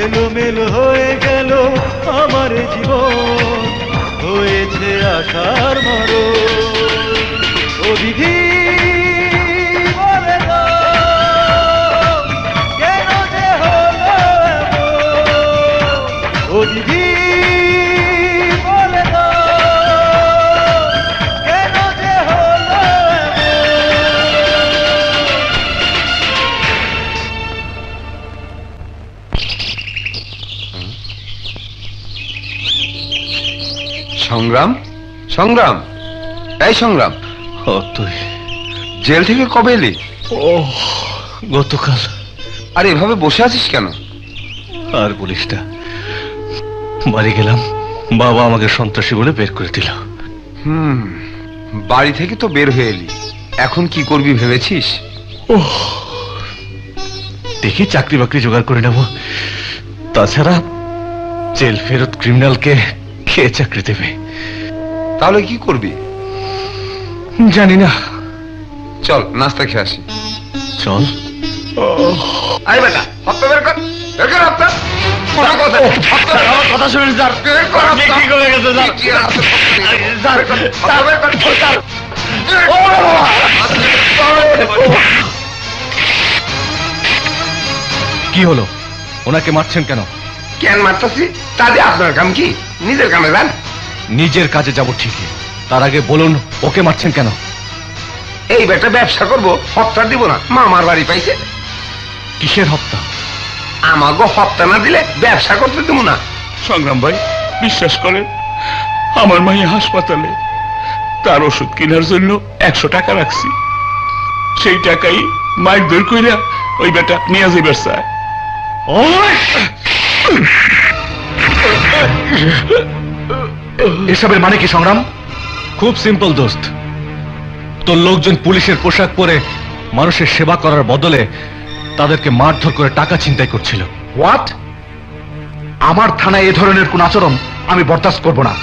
এলোমেলো হয়ে গেল আমার জীবন, হয়েছে আশার মরণ। ও বিধি বলে দাও, কেন যে হলো এমন? ও বিধি বলে দাও, কেন যে হলো সংগ্রাম, সংগ্রাম, এই সংগ্রাম, তুই জেল থেকে কবে এলি? ও গতকাল। আর এভাবে বসে আছিস কেন? আর বলিস না, বাড়ি গেলাম, বাবা আমাকে সন্ত্রাসী বলে বের করে দিল। বাড়ি থেকে তো বের হয়ে এলি, এখন কি করবি ভেবেছিস? দেখি চাকরি বাকরি জোগাড় করে নেব, তাছাড়া জেল ফেরত ক্রিমিনালকে কে চাকরি দেবে? তাহলে কি করবি? জানি না। চল নাস্তা খেয়ে আসি। চল। আরে বেটা, হপ্তা বের কর, বের কর হপ্তা। কথা শুনেন স্যার, কি করে গেছে স্যার? কি হলো, ওনাকে মারছেন কেন? কেন মারতেছি? তাতে আপনার কাম কি? নিজের কামে যান। নিজের কাজে যাব ঠিকই, তার আগে বলুন ওকে মারছেন কেন? এই বেটা ব্যবসা করবো, হপ্তা দিব না, মামার বাড়ি পাইছে। কিসের হপ্তা? আমাকে হপ্তা না দিলে ব্যবসা করতে দেবো না। সংগ্রাম ভাই, বিশ্বাস করেন, আমার মাইয়া হাসপাতালে, তার ওষুধ কেনার জন্য 100 টাকা রাখছি। সেই টাকাই মাইক দূর কইরা ওই বেটা নিয়ে যাইবার চায়। এসবের মানে কি সংগ্রাম? খুব সিম্পল দোস্ত, তোর লোকজন পুলিশের পোশাক পরে মানুষের সেবা করার বদলে তাদেরকে মারধর করে টাকা ছিনতাই করছিল। হোয়াট? আমার থানায় এ ধরনের কোন আচরণ আমি বরদাস্ত করব না।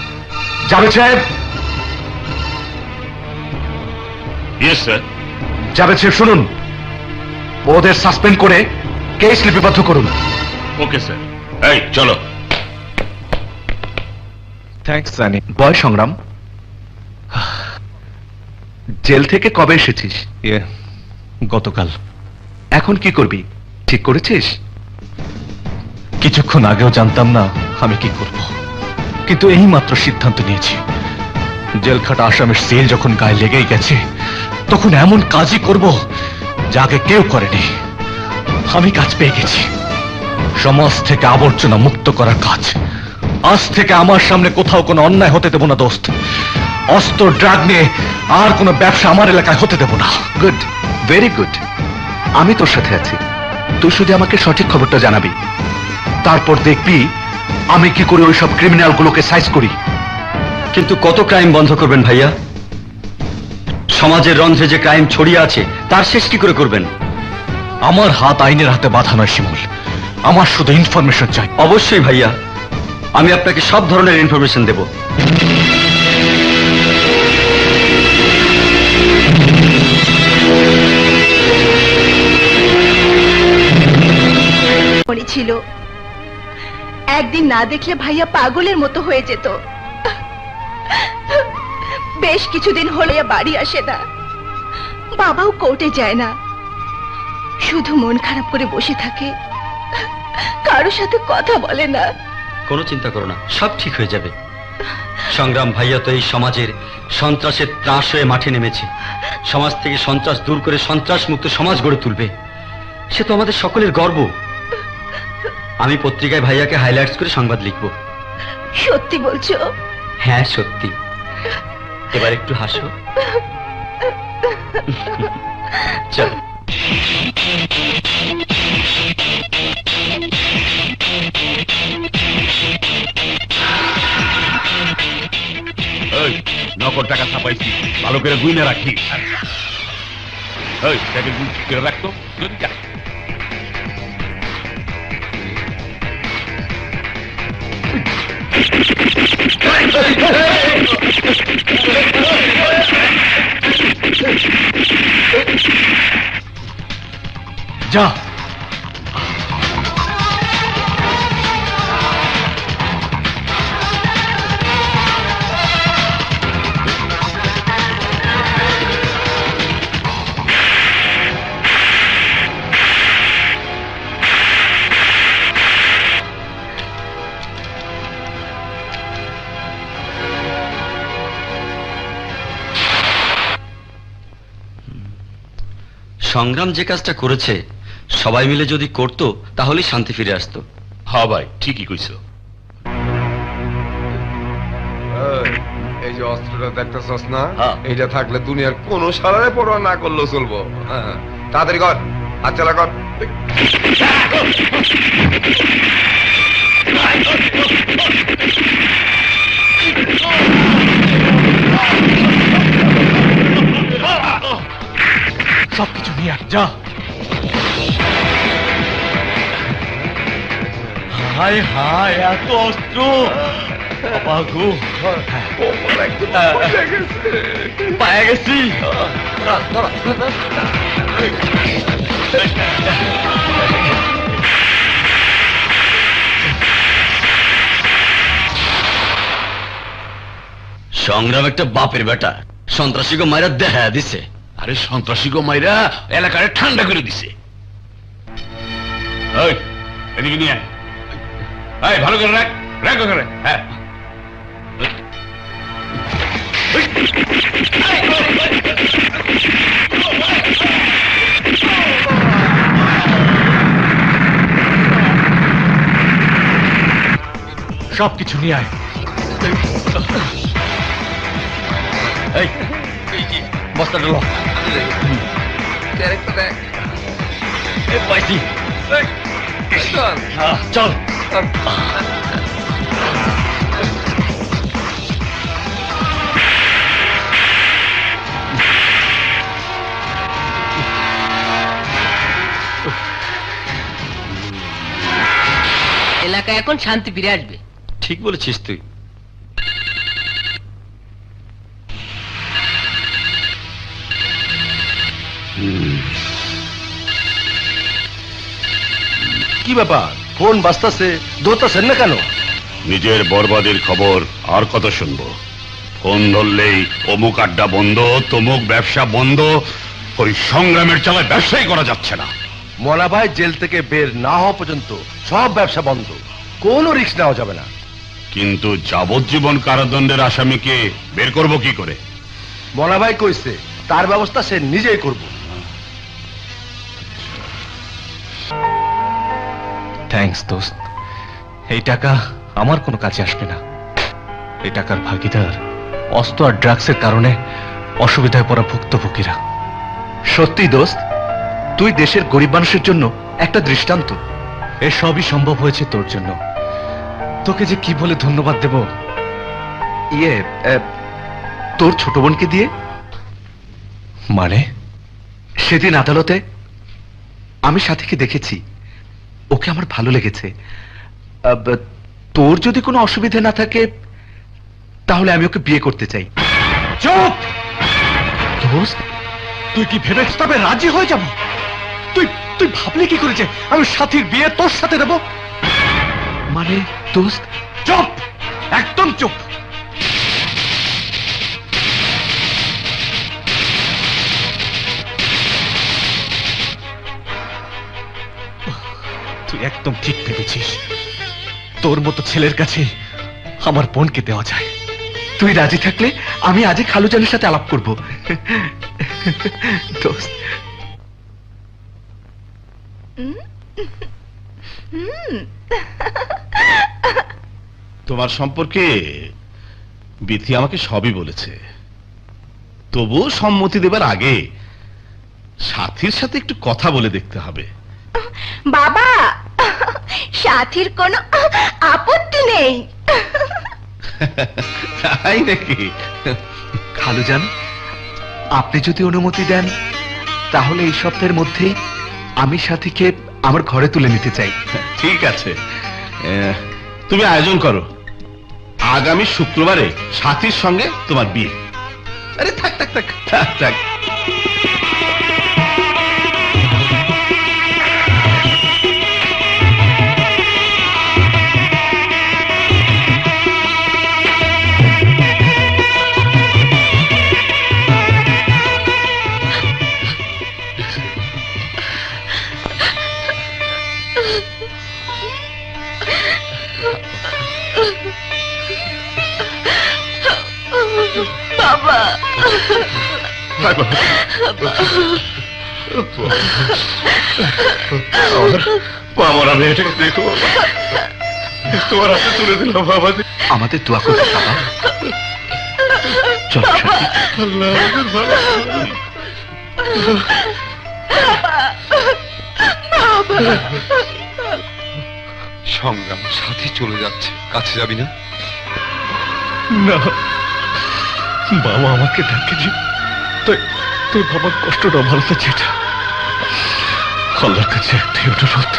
জাভেদ সাহেব, ইয়েস স্যার। জাভেদ সাহেব শুনুন, ওদের সাসপেন্ড করে কেস লিপিবদ্ধ করুন। Okay sir. এই চলো। থ্যাঙ্কস সানি। বয় সংগ্রাম, জেল থেকে কবে এসেছিস? গতকাল। এখন কি করবি ঠিক করেছিস? কিছুক্ষণ আগেও জানতাম না আমি কি করব, কিন্তু এই মাত্র সিদ্ধান্ত নিয়েছি। জেলখাটা আসামের সেল যখন গায়ে লেগেই গেছে, তখন এমন কাজই করব যা আগে কেউ করেনি। আমি কাজ পেয়ে গেছি, সমাজ থেকে আবর্জনা মুক্ত করার কাজ। আজ থেকে আমার সামনে কোথাও কোনো অন্যায় হতে দেব না দোস্ত। অস্ত্র ড্রাগ নিয়ে আর কোনো ব্যবসা আমার এলাকায় হতে দেব না। Good, very good. আমি তোর সাথে আছি, তুই শুধু আমাকে সঠিক খবরটা জানাবি, তারপর দেখবি আমি কি করে ওই সব ক্রিমিনাল গুলোকে সাইজ করি। কিন্তু কত ক্রাইম বন্ধ করবেন ভাইয়া? সমাজের রন্ধ্রে যে ক্রাইম ছড়িয়ে আছে তার শেষ কি করে করবেন? আমার হাত আইনের হাতে বাঁধা নয় শিমুল, আমার শুধু ইনফরমেশন চাই। অবশ্যই ভাইয়া, আমি আপনাকে সব ধরনের ইনফরমেশন দেব। মনে ছিল একদিন না দেখলে ভাইয়া পাগলের মতো হয়ে যেত। বেশ কিছুদিন হলে বাড়ি আসে না, বাবাও কোর্টে যায় না, শুধু মন খারাপ করে বসে থাকে, কারোর সাথে কথা বলে না। কোনো চিন্তা করো না, সব ঠিক হয়ে যাবে। সংগ্রাম ভাইয়া তো এই সমাজের সন্ত্রাসের ত্রাস হয়ে মাঠে নেমেছে। সমাজ থেকে সন্ত্রাস দূর করে সন্ত্রাস মুক্ত সমাজ গড়ে তুলবে, সে তো আমাদের সকলের গর্ব। আমি পত্রিকায় ভাইয়াকে হাইলাইটস করে সংবাদ লিখব। সত্যি বলছো? হ্যাঁ সত্যি। এবার একটু হাসো। চলো। এই নকল টাকা ছাপাইছি, ভালো করে গুইনা রাখি। এই টাকা গুই করে রাখতো যদি যা। যা। সংগ্রাম যে কাজটা করেছে সবাই মিলে যদি করত তাহলেই শান্তি ফিরে আসতো। হ্যাঁ ভাই, ঠিকই কইছো। এই যে অস্ত্রটা দেখতেছস না, এইটা থাকলে দুনিয়ার কোন সারারে পরোয়া না করলেও চলবো। তাড়াতাড়ি কর, হাত চালা কর। সবকিছু নিয়ে আয়, যা। হায় হায়, এত অস্ত্র! বাবু পায়ে গেছি। সংগ্রাম একটা বাপের বেটা, সন্ত্রাসীকে মাইরা দেখা দিছে। আরে সন্ত্রাসীকে মাইরা এলাকারে ঠান্ডা করে দিছে। এই, এদিকে নিয়ে আয়। এই, ভালো করে রাখ, রাখ ওখানে। হ্যাঁ, সবকিছু নিয়ে আয়। এই বস্তাটা লো। পাইছি, চল। এলাকায় এখন শান্তি ফিরে আসবে। ঠিক বলেছিস তুই। কি ব্যাপার, ফোন বাজতাছে, দৌড়তাছেন না কেন? নিজের বরবাদের খবর আর কত শুনবো? ফোন ধরলেই অমুক আড্ডা বন্ধ, তমুক ব্যবসা বন্ধ। ওই সংগ্রামের চালায় ব্যবসাই করা যাচ্ছে না। মনা ভাই জেল থেকে বের না হওয়া পর্যন্ত সব ব্যবসা বন্ধ, কোনো রিস্ক নেওয়া যাবে না। কিন্তু যাবজ্জীবন কারাদণ্ডের আসামিকে বের করব কি করে? মনা ভাই কইছে তার ব্যবস্থা সে নিজেই করব। থ্যাঙ্কস দোস্ত, এই টাকা আমার কোনো কাজে আসবে না। এই টাকার ভাগিদার অস্ত্র আর ড্রাগসের কারণে অসুবিধায় পড়া ভুক্তভোগীরা। সত্যি দোস্ত, তুই দেশের গরিব মানুষের জন্য একটা দৃষ্টান্ত। এসবই সম্ভব হয়েছে তোর জন্য। তোকে যে কি বলে ধন্যবাদ দেব। তোর ছোট বোনকে দিয়ে? মানে? সেদিন আদালতে আমি সাথীকে দেখেছি, ওকে আমার ভালো লেগেছে। তোর যদি কোনো অসুবিধা না থাকে তাহলে আমি ওকে বিয়ে করতে চাই। চুপ! দোস্ত, তুই কি ভেবেছিস তবে রাজি হয়ে যাব? তুই তুই ভাবলি কি করেছে আমি সাথীর বিয়ে তোর সাথে দেব? মানে দোস্ত? চুপ, একদম চুপ। তুই একদম ঠিক ভেবেছিস। তোর মতো ছেলের কাছে আমার বোনকে দেওয়া যায়। তুই রাজি থাকলে আমি আজই খালুজানের সাথে আলাপ করব। দোস্ত, তোমার সম্পর্কে বিথি আমাকে সবই বলেছে। তবুও সম্মতি দেবার আগে সাথীর সাথে একটু কথা বলে দেখতে হবে। বাবা, সাথীর কোনো আপত্তি নেই। তাই নাকি? খালুজান, আপনি যদি অনুমতি দেন তাহলে এই সপ্তাহের মধ্যেই আমি সাথীকে আমার ঘরে তুলে নিতে চাই। ঠিক আছে, তুমি আয়োজন করো। আগামী শুক্রবারে সাথীর সঙ্গে তোমার বিয়ে। আরে থাক থাক থাক থাক থাক। আমার মেয়েটাকে দেখো, তোমার হাতে তুলে দিলাম বাবা। আমাদের দোয়া করবে বাবা। চল আল্লাহ আমাদের ভালো সংগ্রাম সাথী চলে যাচ্ছে, কাছে যাবি না? না, বাবা আমাকে ডাকেনি, তাই তুই বাবার কষ্টটা ভালোতে চেয়েছে। আল্লাহর কাছে একটাই অনুরোধ,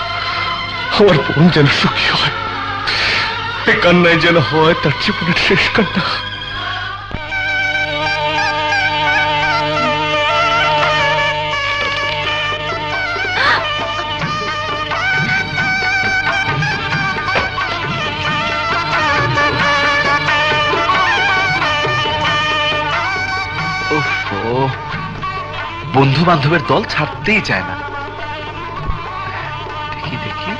আমার বোন যেন সুখী হয়, এ কান্নায় যেন হয় তার জীবনের শেষ কান্না। বন্ধু বান্ধবের দল ছাড়তেই চায় না। দেখি দেখি,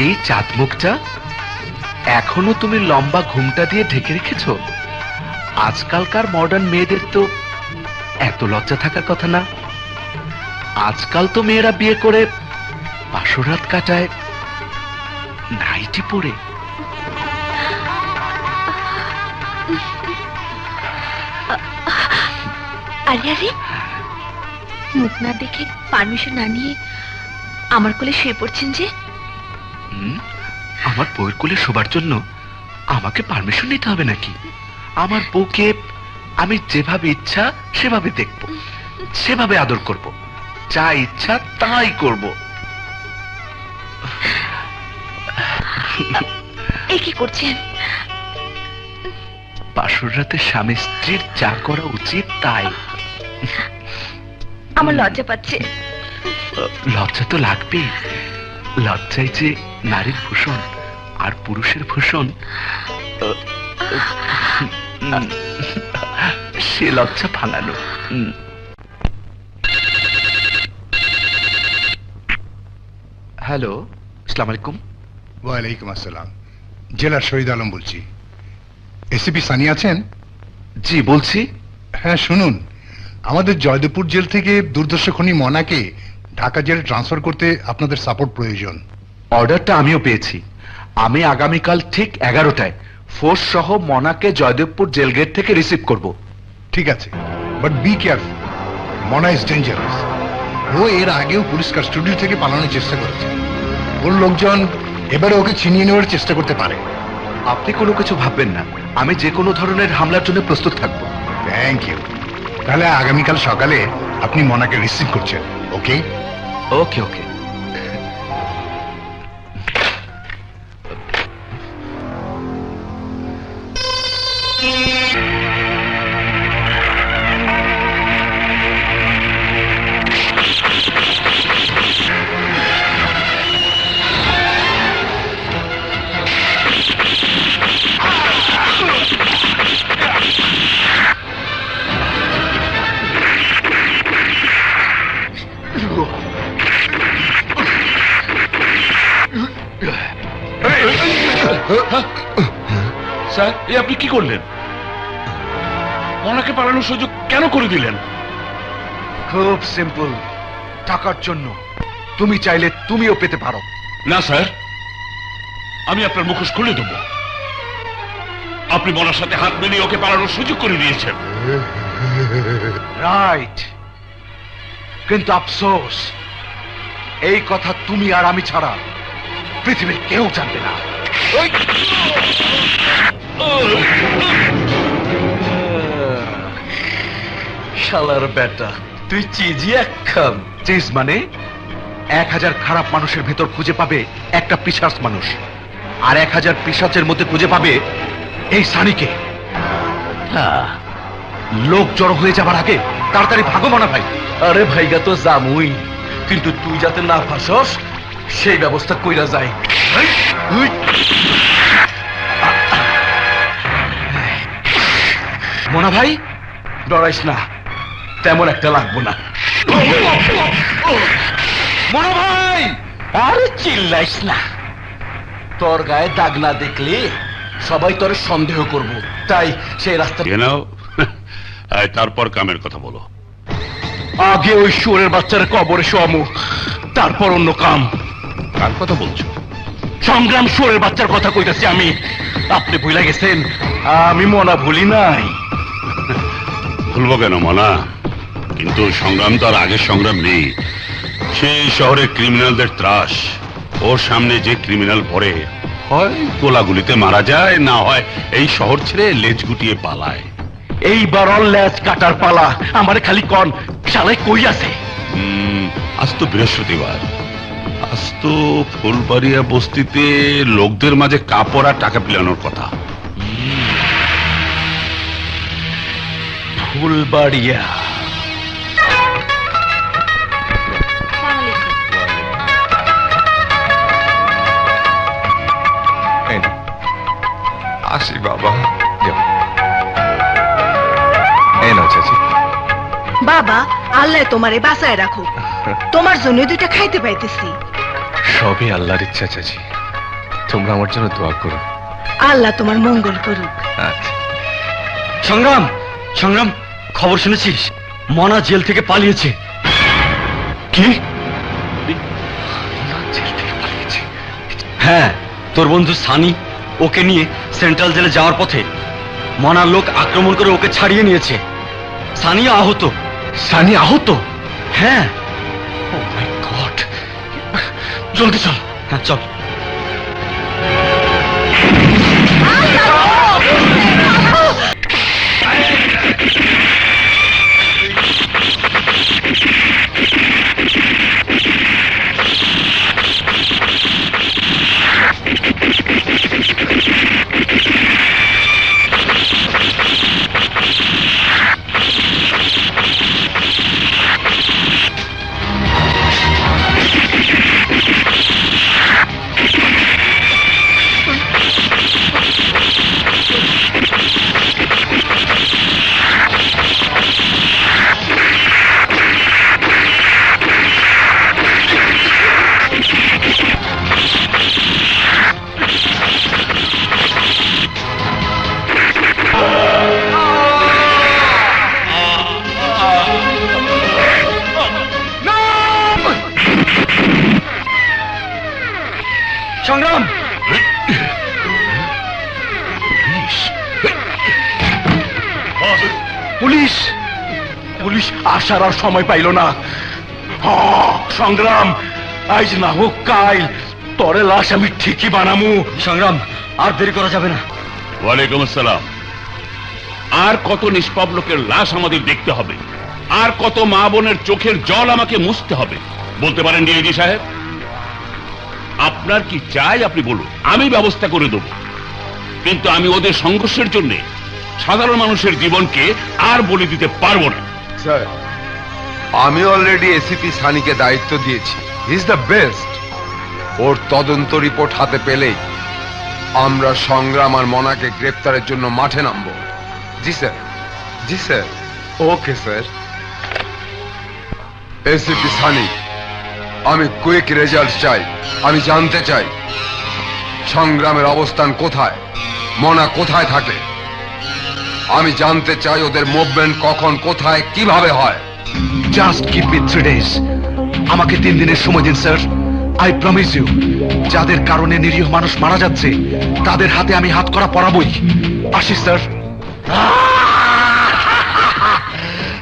এই চাঁদ মুখটা এখনো তুমি লম্বা ঘুমটা দিয়ে ঢেকে রেখেছ? আজকালকার মডার্ন মেয়েদের তো এত লজ্জা থাকার কথা না। আজকাল তো মেয়েরা বিয়ে করে বাসরাত কাটায় নাইটি পরে। আরে আরে, মুখ না দেখে পারমিশন না নিয়ে আমার কোলে শুয়ে পড়ছেন যে? আমার বউয়ের কোলে শোবার জন্য আমাকে পারমিশন নিতে হবে নাকি? আমার বউকে আমি যেভাবে ইচ্ছা সেভাবে দেখব, সেভাবে আদর করব, যা ইচ্ছা তাই করব। এ কি করছেন? বাসর রাতে স্বামী স্ত্রীর যা করা উচিত তাই। আমার লজ্জা পাচ্ছে। লজ্জা তো লাগবেই। লজ্জায় যে নারীর ভূষণ আর পুরুষের ভূষণ, সে লজ্জা ভাঙানো। হ্যালো, আসসালামু আলাইকুম। ওয়ালাইকুম আসসালাম। জেলার শহীদ আলম বলছি। এসিপি সানি আছেন? জি বলছি। হ্যাঁ শুনুন, আমাদের জয়দেবপুর জেল থেকে দুর্দর্শ খনি মনাকে ঢাকা জেলে ট্রান্সফার করতে আপনাদের সাপোর্ট প্রয়োজন। অর্ডারটা আমিও পেয়েছি। আমি আগামীকাল ঠিক 11টায় ফোর্স সহ মনাকে জয়দেবপুর জেল গেট থেকে রিসিভ করব। ঠিক আছে, বাট বি কেয়ারফুল। মনা ইজ ডেঞ্জারাস। ও এর আগেও পুলিশ কাস্টডি থেকে পালানোর চেষ্টা করেছে। ওর লোকজন এবারে ওকে ছিনিয়ে নেওয়ার চেষ্টা করতে পারে। আপনি কোনো কিছু ভাববেন না, আমি যে কোনো ধরনের হামলার জন্য প্রস্তুত থাকবো। Thank you. তাহলে আগামীকাল সকালে আপনি মনাকে রিসিভ করছেন, ওকে? ওকে ওকে। স্যার, এ আপনি কি করলেন? মনাকে পালানোর সুযোগ কেন করে দিলেন? খুব সিম্পল, টাকার জন্য। তুমি চাইলে তুমিও পেতে পারো। না স্যার, আমি আপনার মুখোশ খুলে দেব। আপনি মনার সাথে হাত মিলিয়ে ওকে পালানোর সুযোগ করে দিয়েছেন। রাইট, কিন্তু আফসোস এই কথা তুমি আর আমি ছাড়া পৃথিবীর কেউ জানবে না। শালার বেটা, তুই চিজি এক খাম। চিজ মানে 1000 খারাপ মানুষের ভেতর খুঁজে পাবে একটা পিশাচ মানুষ, আর 1000 পিশাচের মধ্যে খুঁজে পাবে এই সানিকে। লোক জড়ো হয়ে যাবার আগে তাড়াতাড়ি ভাগো মানা ভাই। আরে ভাইগা তো জামুই, কিন্তু তুই যাতে না ফাঁসস সেই ব্যবস্থা কইরা যায়। মোনা ভাই, ডরাইস না, তেমন একটা লাগবো না। মোনা ভাই, আরে চিল্লাইস না, তোর গায়ে দাগ না দেখলে সবাই তোরে সন্দেহ করব, তাই সেই রাস্তা তারপর কামের কথা বলো। আগে ওই শুয়োরের বাচ্চার কবরে শোয়ামু, তারপর অন্য কাম। কার কথা বলছো? সংগ্রাম শুয়োরের বাচ্চার কথা কইতাছি আমি। আপনি ভুলে গেছেন? আমি মনা ভুলি নাই। ভুলবো কেন মনা? কিন্তু সংগ্রাম তো আর আগের সংগ্রাম নেই। সেই শহরে ক্রিমিনালদের ত্রাস, ওর সামনে যে ক্রিমিনাল পড়ে হয় গোলাগুলিতে মারা যায়, না হয় এই শহর ছেড়ে লেজ গুটিয়ে পালায়। এইবার ওর লেজ কাটার পালা। আমারে খালি কন শালাই কই আছে? আজ তো বৃহস্পতিবার, আজ তো ফুলবাড়িয়া বস্তিতে লোকদের মাঝে কাপড় আর টাকা পিলানোর কথা। ফুলবাড়িয়া? আসি বাবা। এই নাও চাচি। বাবা, আল্লাহ তোমারে বাঁচায় রাখো। তোমার জন্য দুইটা খাইতে পাইতেছি। সবই আল্লাহর ইচ্ছা চাচি, তোমরা আমার জন্য দোয়া করো। আল্লাহ তোমার মঙ্গল করুক। আচ্ছা। সংগ্রাম, সংগ্রাম, খবর শুনেছিস? মনা জেল থেকে পালিয়েছে। কি? হ্যাঁ, তোর বন্ধু সানি ওকে নিয়ে সেন্ট্রাল জেলে যাওয়ার পথে মনার লোক আক্রমণ করে ওকে ছাড়িয়ে নিয়েছে। সানি আহত। সানি আহত? হ্যাঁ। ও মাই গড, জলদি চল। হ্যাঁ চল। সংগ্রাম, পুলিশ! পুলিশ আসার আর সময় পাইল না। সংগ্রাম, আজ না হোক কাল তরে লাশ আমি ঠিকই বানামু। সংগ্রাম, আর দেরি করা যাবে না। ওয়ালাইকুম আসসালাম। আর কত নিষ্পাপ লোকের লাশ আমাদের দেখতে হবে? আর কত মা বোনের চোখের জল আমাকে মুছতে হবে? বলতে পারেন ডিআইজি সাহেব, আপনার কি চাই আপনি বলুন, আমি ব্যবস্থা করে দেব। কিন্তু আমি ওদের সংঘর্ষের জন্য সাধারণ মানুষের জীবনকে আর বলে দিতে পারবো না। স্যার, আমি অলরেডি এসিপি সানিকে দায়িত্ব দিয়েছি। He is the best. ওর তদন্ত রিপোর্ট হাতে পেলেই আমরা সংগ্রাম আর মনাকে গ্রেপ্তারের জন্য মাঠে নামব। জি স্যার, জি sir. Okay sir. ACP Sunny, আমি কুইক রেজাল্ট চাই। আমি জানতে চাই সংগ্রামের অবস্থান কোথায়, মনা কোথায় থাকে। আমি জানতে চাই ওদের মুভমেন্ট কখন, কোথায়, কিভাবে হয়। Just keep it 3 days। আমাকে 3 দিনের সময় দিন স্যার। আই প্রমিস ইউ, যাদের কারণে নিরীহ মানুষ মারা যাচ্ছে তাদের হাতে আমি হাত করা পরাবই। আসি স্যার।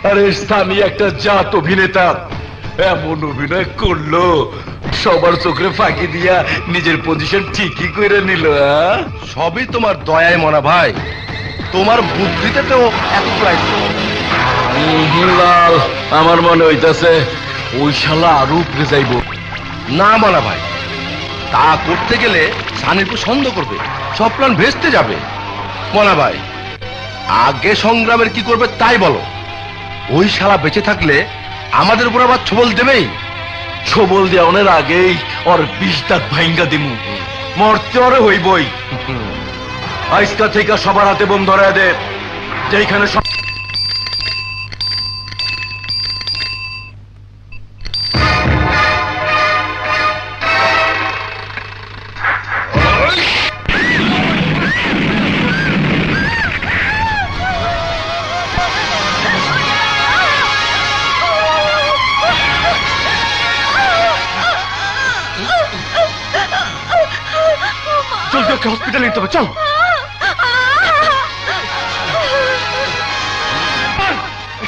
আরে সানি একটা জাত অভিনেতা, এমন অভিনয় করলো সবার চোখে ফাঁকি দিয়া নিজের পজিশন ঠিকই করে নিল। সবই তোমার দয়ায় মনা ভাই, তোমার বুদ্ধিতে তো এত প্রাইস। লাল, আমার মনে হইতাছে ওই শালা আরো উপরে যাইব। না মনা ভাই, তা করতে গেলে সানির পছন্দ করবে, সব প্ল্যান ভেস্তে যাবে। মনা ভাই, আগে সংগ্রামের কি করবে তাই বলো। ওই শালা বেঁচে থাকলে আমাদের উপর আবার ছবল দেবেই। ছবল দেওয়ার আগেই ওর 20 দাঁত ভাঙ্গা দিমু। মরতে ওরে হইবই। আজকা থেকে সবার হাতে বোম ধরায় দে, যেখানে জলদি ওকে হসপিটালে নিতে হবে, চল।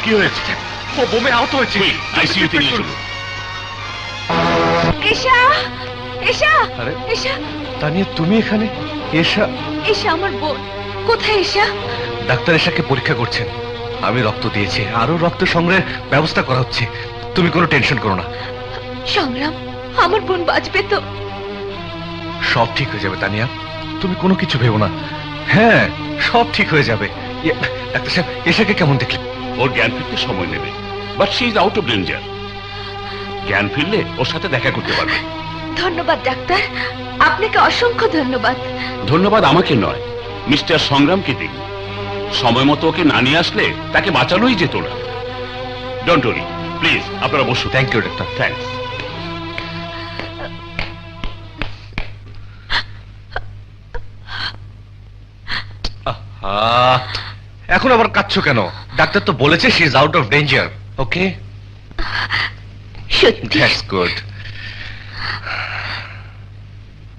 কি হয়েছে? ও বোমে আহত হয়েছে, আইসিইউতে নিয়ে চলো। এশা, এশা, আরে এশা, তানিয়া তুমি এখানে? এশা? এশা আমার বোন। কোথায় এশা? ডাক্তার এশাকে পরীক্ষা করছেন, আমি রক্ত দিয়েছি, আরো রক্ত সংগ্রহের ব্যবস্থা করা হচ্ছে। তুমি কোনো টেনশন করো না। সংগ্রাম, আমার বোন বাঁচবে তো? সব ঠিক হয়ে যাবে তানিয়া, তুমি কোনো কিছু ভেবো না। হ্যাঁ, সব ঠিক হয়ে যাবে। ডাক্তার সাহেব, এশাকে কেমন দেখলেন? ওর জ্ঞান ফিরতে সময় নেবে, but she is out of danger. জ্ঞান ফিরলে ওর সাথে দেখা করতে পারবে। ধন্যবাদ ডাক্তার, আপনাকে অসংখ্য ধন্যবাদ। ধন্যবাদ আমাকে নয়, মিস্টার সংগ্রামকে দিন। সময় মতো ওকে না নিয়ে আসলে তাকে বাঁচানোই যেত না। ডোন্ট ওয়ারি, প্লিজ আপনারা বসুন। Thank you doctor. থ্যাঙ্কস। এখন আবার কাঁদছো কেন? ডাক্তার তো বলেছে she is out of danger. Okay, সত্যি দ্যাটস গুড।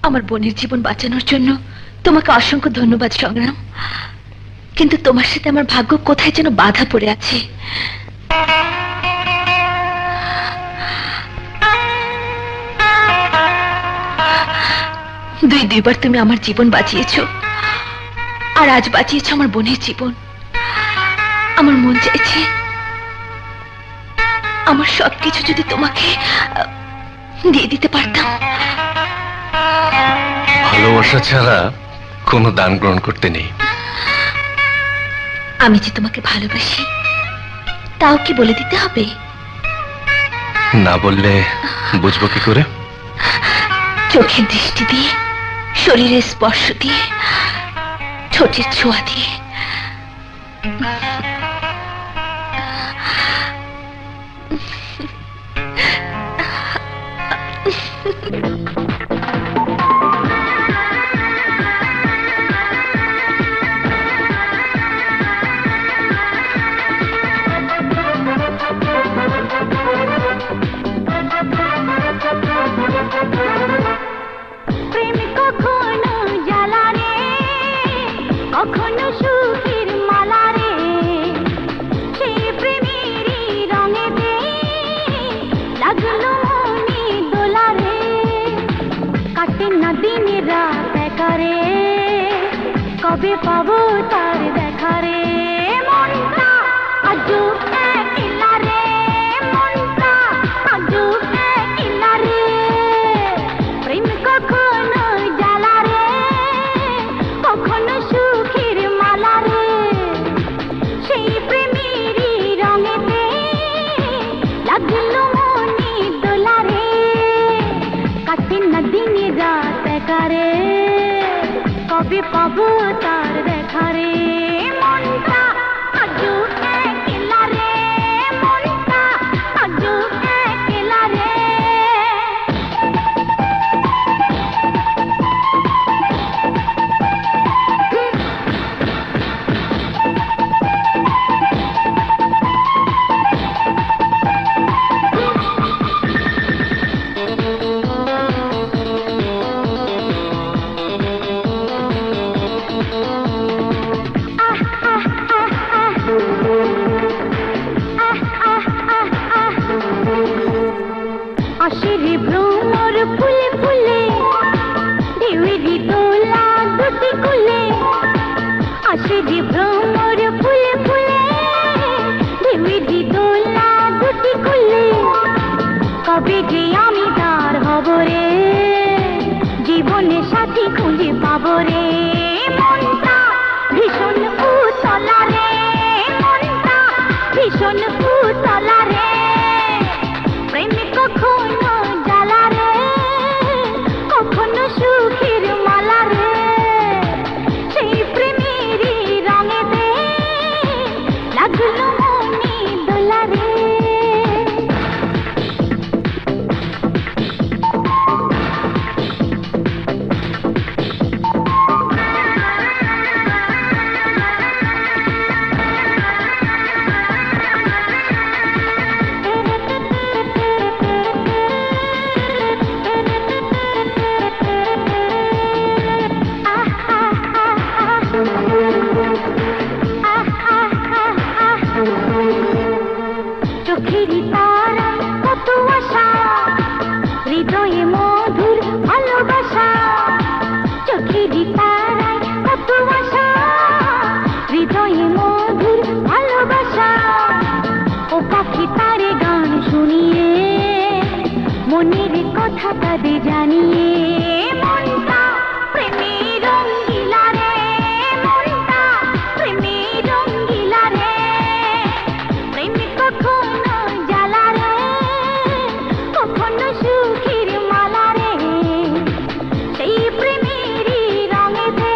আমার বোনের জীবন বাঁচানোর জন্য তোমাকে অসংখ্য ধন্যবাদ সংগ্রাম, কিন্তু তোমার সাথে আমার ভাগ্য কোথায় যেন বাধা পড়ে আছে। দুইবার তুমি আমার জীবন বাঁচিয়েছো, আর আজ বাঁচিয়েছো আমার বোনের জীবন। আমার মন চাইছে আমার সবকিছু যদি তোমাকে দিয়ে দিতে পারতাম। ভালোবাসা ছাড়া কোনো দান গ্রহণ করতে নেই। আমি যে তোমাকে ভালোবাসি তাও কি বলে দিতে হবে? না বললে বুঝবো কি করে? চোখের দৃষ্টি দিয়ে, শরীরের স্পর্শ দিয়ে, ঠোঁটের ছোঁয়া দিয়ে। প্রেম কখনো জ্বালা রে, কখনো সুখের মালা রে, সেই প্রেমেরই রঙেতে লাগলো মনে দোলা রে। কাটে না দিন রাত একা রে, কবে পাবো তার দেখা রে। মনটা আজও একলা রে, মনটা আজও একলা রে। প্রেম কখনো জ্বালা রে, কখনো সুখের মালা রে, সেই প্রেমেরই রঙেতে লাগলো মনে দোলা রে। কাটে না দিন রাত একা রে, কবে পাবো তার দেখা রে। মনটা আজও একলা রে, মনটা আজও একলা রে। আশির ভ্রমর ফুলে ফুলে, ঢেউয়েরই দোলা দুটি কুলে। আশির ভ্রমর ফুলে ফুলে, ঢেউয়েরই দোলা দুটি কুলে। কবে যে আমি তার হব রে, জীবনে সাথী খুঁজে পাবো রে। মনটা ভীষণ উতলা রে, মনটা ভীষণ উতলা রে। প্রেম কখনো জ্বালা রে, কখনো সুখের মালা রে, সেই প্রেমেরই রঙেতে লাগলো মনে দোলা রে। মনের কথা তাদের জানিয়ে মনটা প্রেমে রঙ্গিলা রে, মনটা প্রেমে রঙ্গিলা রে, প্রেম কখনো জ্বালা রে, কখনো সুখের মালা রে, সেই প্রেমেরই রঙেতে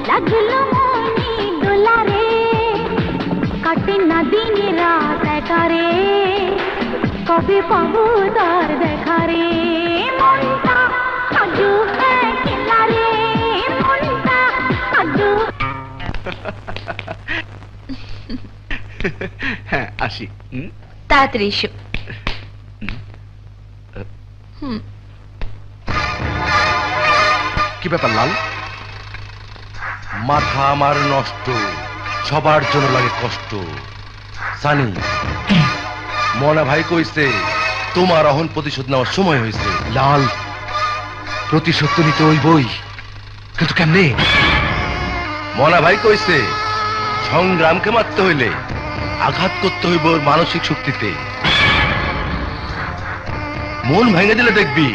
লাগলো মনে দোলা রে, কাটে না দিন রাত একা রে, কবে পাবো তার দেখা রে, মনটা আজও একলা রে, মনটা আজও। হ্যাঁ আসি। তাড়াতাড়ি এসো। কি ব্যাপার লাল? মাথা আমার নষ্ট, সবার জন্য লাগে কষ্ট। সানি, মনা ভাই কইছে তোমার অহন প্রতিশোধ নেওয়ার সময় হয়েছে। লাল, প্রতিশোধ তো নিতে ওই বই, কিন্তু কেমনে? মনা ভাই কইছে সংগ্রামকে মারতে হইলে আঘাত করতে হইব ওর মানসিক শক্তিতে। মন ভেঙে দিলে দেখবি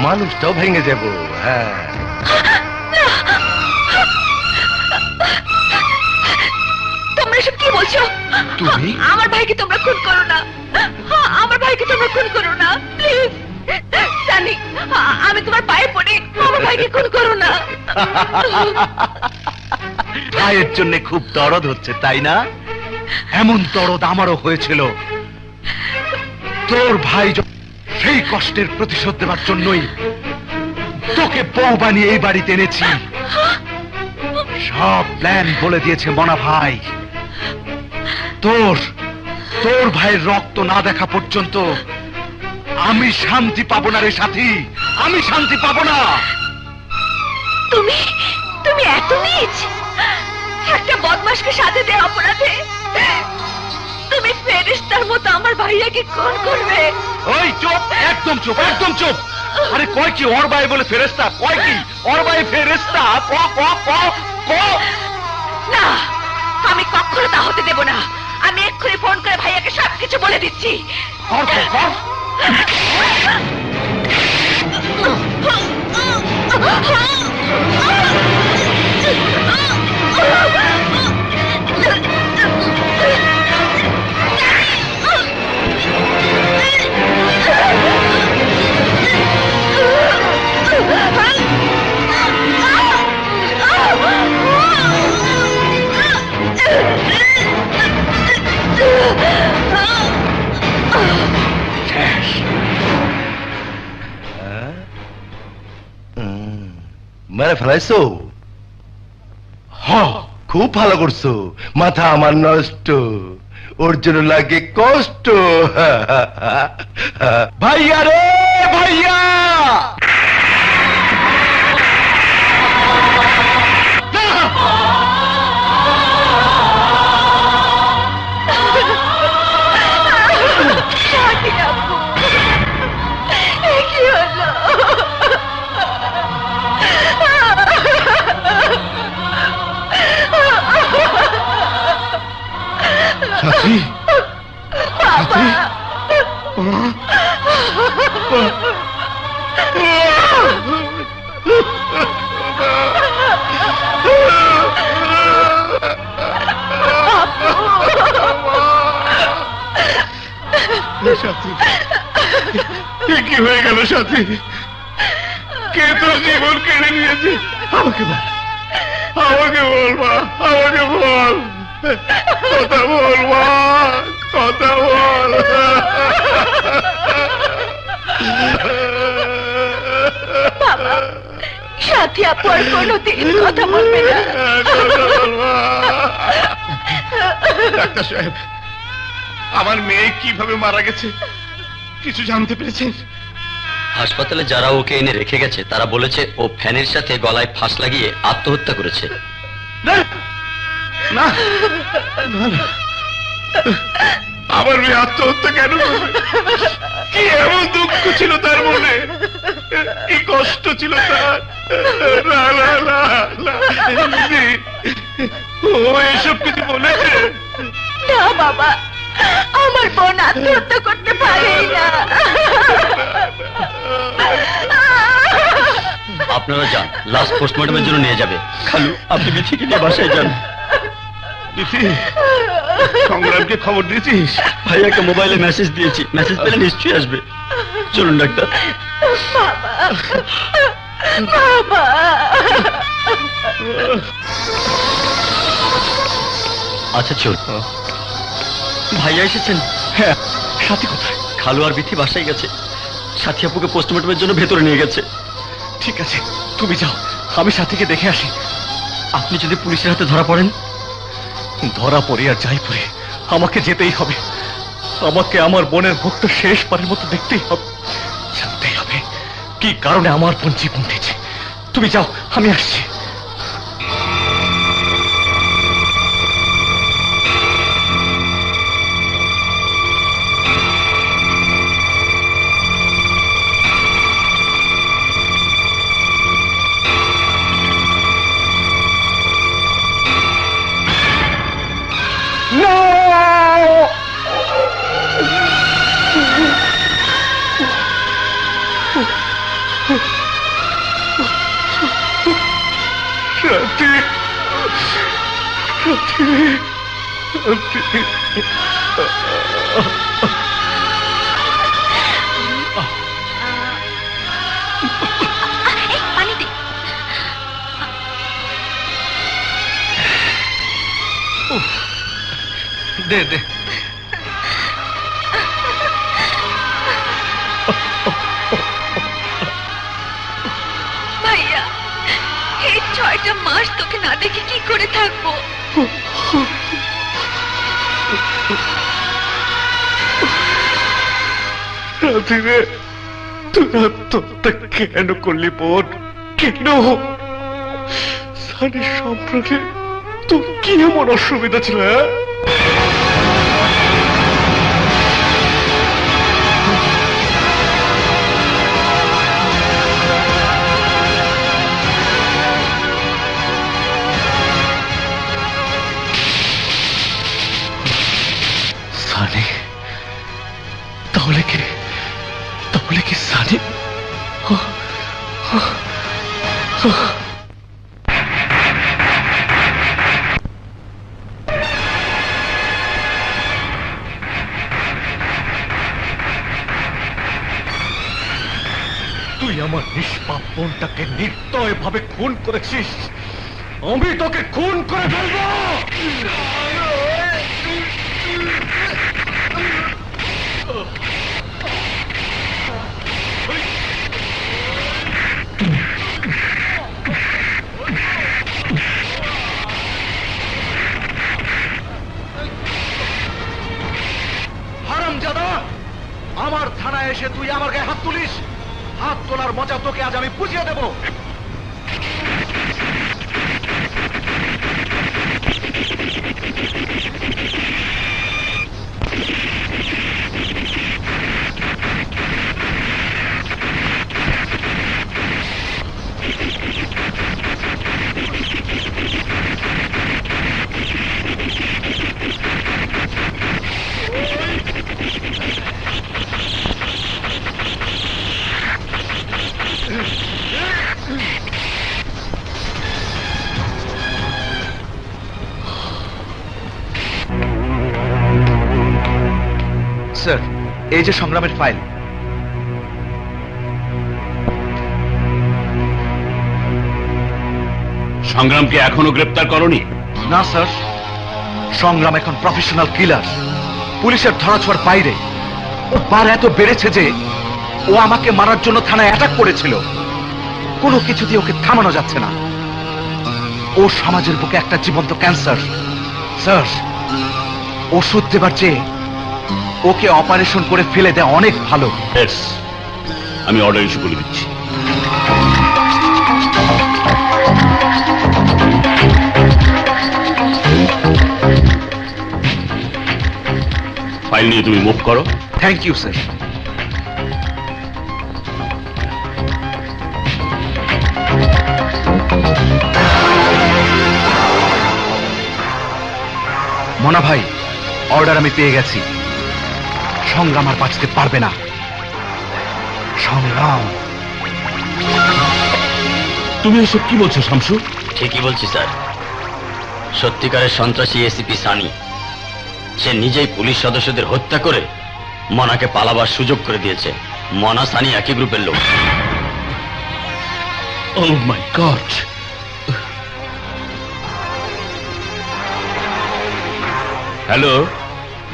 মানুষটাও ভেঙে যাব। হ্যাঁ, তোমরা এসব কি বলছো? তুমি? আমার ভাইকে তোমরা খুন করো না, আমার ভাইকে তোমরা খুন করো না প্লিজ। সানি, আমি তোমার পায়ে পড়ি, আমার ভাইকে খুন করো না। ভাইয়ের জন্য খুব দরদ হচ্ছে তাই না? এমন দরদ আমারও হয়েছিল। তোর ভাই সেই কষ্টের প্রতিশোধ দেওয়ার জন্যই তোকে বউ বানিয়ে এই বাড়িতে এনেছি। সব প্ল্যান বলে দিয়েছে মনা ভাই। তোর ভাইয়ের রক্ত না দেখা পর্যন্ত আমি শান্তি পাবো না রে সাথী, আমি শান্তি পাবো না। তুমি এত নীচ, একটা বদমাশকে সাথে দেওয়া অপরাধে তুমি ফেরেশতার মতো আমার ভাইয়াকে খুন করবে? ওই চুপ, একদম চুপ, একদম চুপ। আরে কয় কি ওর ভাই বলে ফেরেশতা? কয় কি ওর ভাই ফেরেশতা? ক ক ক ক। না, আমি কখনো তা হতে দেব না। আমি এক্ষুনি ফোন করে ভাইয়াকে সবকিছু বলে দিচ্ছি। কর কর কর। মেরে ফেলাইছো? হ, খুব ভালো করছো। মাথা আমার নষ্ট, ওর জন্য লাগে কষ্ট। ভাইয়া রে ভাইয়া, কি হলো? সাথী, সাথী, সাথী, কি হয়ে গেল সাথী? কে তোর জীবন কেড়ে নিয়েছে? আমাকে বল, আমাকে বল মা, আমাকে বল, কথা বল মা, কথা বল। সাথী আপু আর কোনোদিন কথা বলবে না। ডাক্তার সাহেব, আমার মেয়ে কিভাবে মারা গেছে কিছু জানতে পেরেছেন? হাসপাতালে যারা ওকে এনে রেখে গেছে তারা বলেছে ও ফ্যানের সাথে গলায় ফাঁস লাগিয়ে আত্মহত্যা করেছে। না না না, আমার মেয়ে আত্মহত্যা কেন করবে? কি এমন দুঃখ ছিল তার মনে, কি কষ্ট ছিল তার? না না না না, ও এসব কিছু বলেছে? না বাবা, আমার বোন আত্মহত্যা করতে পারেই না। আপনারা যান, লাস্ট পোস্টমর্টমের জন্য নিয়ে যাবে। খালু, আপনি বিথিকে নিয়ে বাসায় যান। বিথি, সংগ্রামকে খবর দিয়েছিস? ভাইয়াকে মোবাইলে মেসেজ দিয়েছি, মেসেজ পেলে নিশ্চয়ই আসবে। চলুন ডাক্তার। আচ্ছা চল। ভাইয়া এসেছেন? হ্যাঁ। সাথী কোথায়? খালু আর বিথি বাসায় গেছে। সাথী আপুকে পোস্টমর্টমের জন্য ভেতরে নিয়ে গেছে। ঠিক আছে, তুমি যাও, আমি সাথীকে দেখে আসি। আপনি যদি পুলিশের হাতে ধরা পড়েন? ধরা পড়ে আর যাই পড়ে আমাকে যেতেই হবে। আমাকে আমার বোনের মুখটা শেষবারের মতো দেখতেই হবে, জানতেই হবে কি কারণে আমার বোন জীবন দিয়েছে। তুমি যাও, আমি আসছি। দে দে। ভাইয়া, এই 6টা মাস তোকে না দেখে কি করে থাকবো? রাধিরে, তুই আত্মহত্যা কেন করলি বোন? কেন? সানির সম্পর্কে তোর কি এমন অসুবিধা ছিল? সানি, তাহলে কি সানি? তুই আমার নিষ্পাপ বোনটাকে নির্দয় ভাবে খুন করেছিস। আমি তোকে খুন করে ফেলবো। হারামজাদা, আমার থানায় এসে তুই আমার গায়ে হাত তুলিস। হাত তোলার মজা তোকে আজ আমি বুঝিয়ে দেব। স্যার, এই যে সংগ্রামের ফাইল। সংগ্রামকে এখনো গ্রেপ্তার করনি? না স্যার, সংগ্রাম এখন প্রফেশনাল কিলার, পুলিশের ধরাছোঁয়ার বাইরে। ওর বার এত বেড়েছে যে ও আমাকে মারার জন্য থানায় অ্যাটাক করেছিল। কোনো কিছু দিয়ে ওকে থামানো যাচ্ছে না। ও সমাজের বুকে একটা জীবন্ত ক্যান্সার। স্যার, ওষুধ দেবার চেয়ে ওকে অপারেশন করে ফেলে দেওয়া অনেক ভালো। আমি অর্ডার ইস্যু করে দিচ্ছি। ফাইল নিয়ে তুমি মুভ করো। Thank you sir. মনা ভাই, অর্ডার আমি পেয়ে গেছি। সংগ্রাম আর বাঁচতে পারবে না। সংগ্রাম তুমি এসব কি বলছো শামসু? ঠিকই বলছি স্যার। সত্যিকারের সন্ত্রাসী এসিপি সানি, সে নিজেই পুলিশ সদস্যদের হত্যা করে মনাকে পালাবার সুযোগ করে দিয়েছে। মনা সানি একই গ্রুপের লোক। ও মাই গড! হ্যালো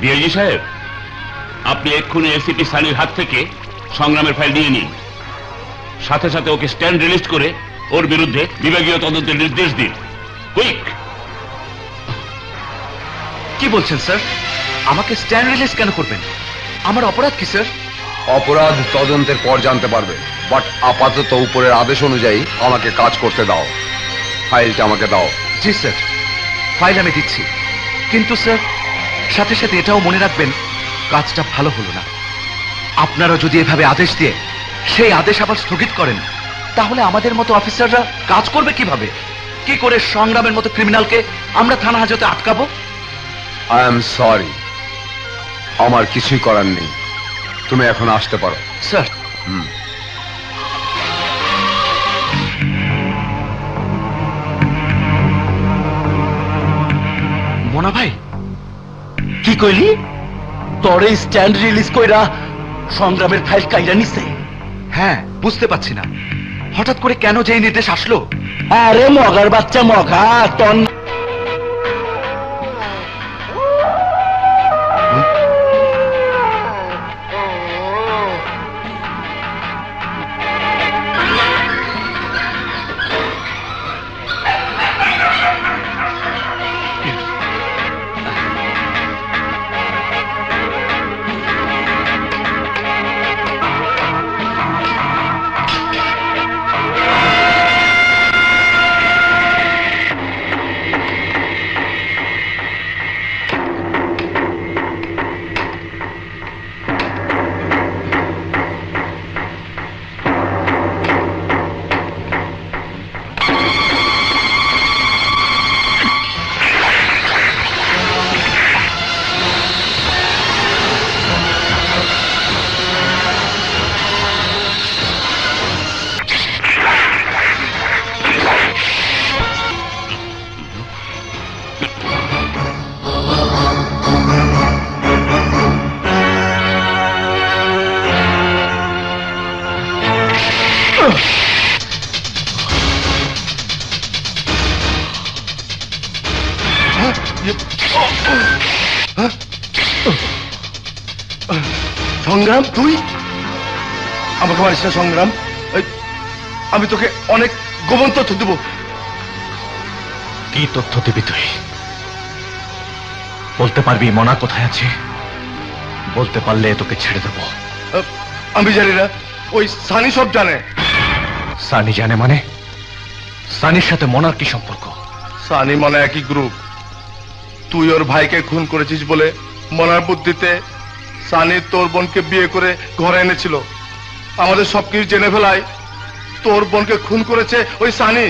ডিআইজি সাহেব, আপনি এক্ষুনি এসিপি সানির হাত থেকে সংগ্রামের ফাইল নিয়ে নিন, সাথে সাথে ওকে স্ট্যান্ড রিলিজ করে ওর বিরুদ্ধে বিভাগীয় তদন্তের নির্দেশ দিন। কুইক! কি বলছেন স্যার? আমাকে স্ট্যান্ড রিলিজ কেন করবেন? আমার অপরাধ কি স্যার? অপরাধ তদন্তের পর জানতে পারবে, বাট আপাতত উপরের আদেশ অনুযায়ী আমাকে কাজ করতে দাও। ফাইলটা আমাকে দাও। জি স্যার, ফাইল আমি দিচ্ছি, কিন্তু স্যার সাথে সাথে এটাও মনে রাখবেন কাজটা ভালো হলো না। আপনারা যদি এভাবে আদেশ দিয়ে সেই আদেশ আবার স্থগিত করেন, তাহলে আমাদের মতো অফিসাররা কাজ করবে কিভাবে? কি করে সংগ্রামের মতো ক্রিমিনালকে আমরা থানা হাজতে আটকাবো? আই এম সরি, আমার কিছুই করার নেই। তুমি এখন আসতে পারো। স্যার, মোনা ভাই, কি কইলি? তোরে স্ট্যান্ড রিলিজ কইরা সংগ্রামের ফাইল কাইরা নিছে? হ্যাঁ, বুঝতে পারছি না হঠাৎ করে কেন যে এই নির্দেশ আসলো। আরে মগার বাচ্চা মগা, তন সংগ্রাম, তুই আমাকে মারিস না সংগ্রাম। আমি তোকে অনেক গোপন তথ্য দেব। কি তথ্য দিবি তুই? বলতে পারবি মনা কোথায় আছে? বলতে পারলে তোকে ছেড়ে দেব। আমি জানি না, ওই সানি সব জানে। সানি জানে মানে? সানির সাথে মনার কি সম্পর্ক? সানি মনে একই গ্রুপ। তুই ওর ভাইকে খুন করেছিস বলে মনার বুদ্ধিতে সানি তোর বোনকে বিয়ে করে ঘরে এনেছিল। আমাদের সবকিছু জেনে ফেলায় তোর বোনকে খুন করেছে ওই সানি।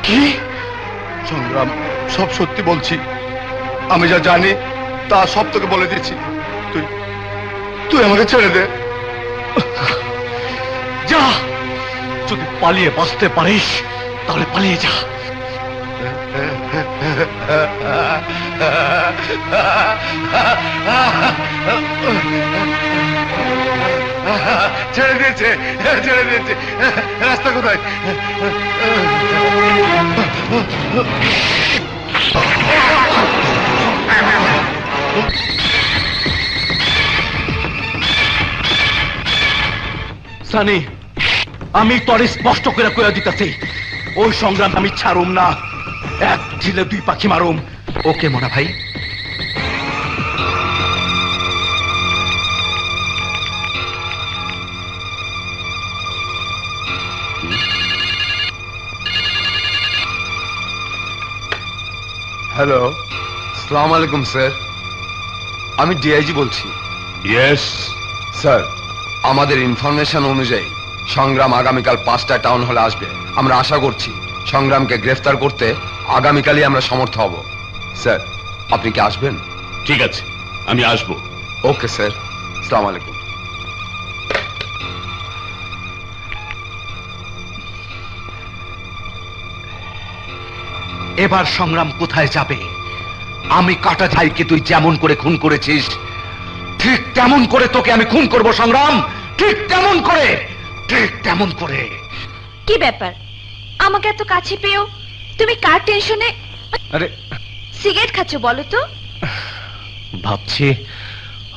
কি? সংগ্রাম, সব সত্যি বলছি। আমি যা জানি তা সব তোকে বলে দিচ্ছি। তুই তুই আমাকে ছেড়ে দে। যা, যদি পালিয়ে বাঁচতে পারিস তাহলে পালিয়ে যা। ছেড়ে দিয়েছে, ছেড়ে দিয়েছে। রাস্তা কোথায়? সানি, আমি তোরে স্পষ্ট করে কইয়া দিতেছি, ওই সংগ্রাম আমি ছাড়ুম না। এক ঢিলে দুই পাখি মারুম। ওকে মোনা ভাই? হ্যালো, আসসালামু আলাইকুম স্যার। আমি ডিআইজি বলছি। ইয়েস স্যার, আমাদের ইনফরমেশন অনুযায়ী সংগ্রাম আগামীকাল 5টা টাউন হলে আসবে। আমরা আশা করছি সংগ্রামকে গ্রেফতার করতে আগামীকালই আমরা সমর্থ হব। স্যার, আপনি কি আসবেন? ঠিক আছে, আমি আসবো। ওকে স্যার, আসসালামু আলাইকুম। এবার সংগ্রাম কোথায় যাবে? আমি কাটা ঝাইকে তুই যেমন করে খুন করেছিস, ঠিক তেমন করে তোকে আমি খুন করব সংগ্রাম, ঠিক তেমন করে, ঠিক তেমন করে। কি ব্যাপার, আমাকে এত কাছে পেয়েও তুমি কার টেনশনে আরে সিগারেট খাচ্ছ বলো তো? ভাবছি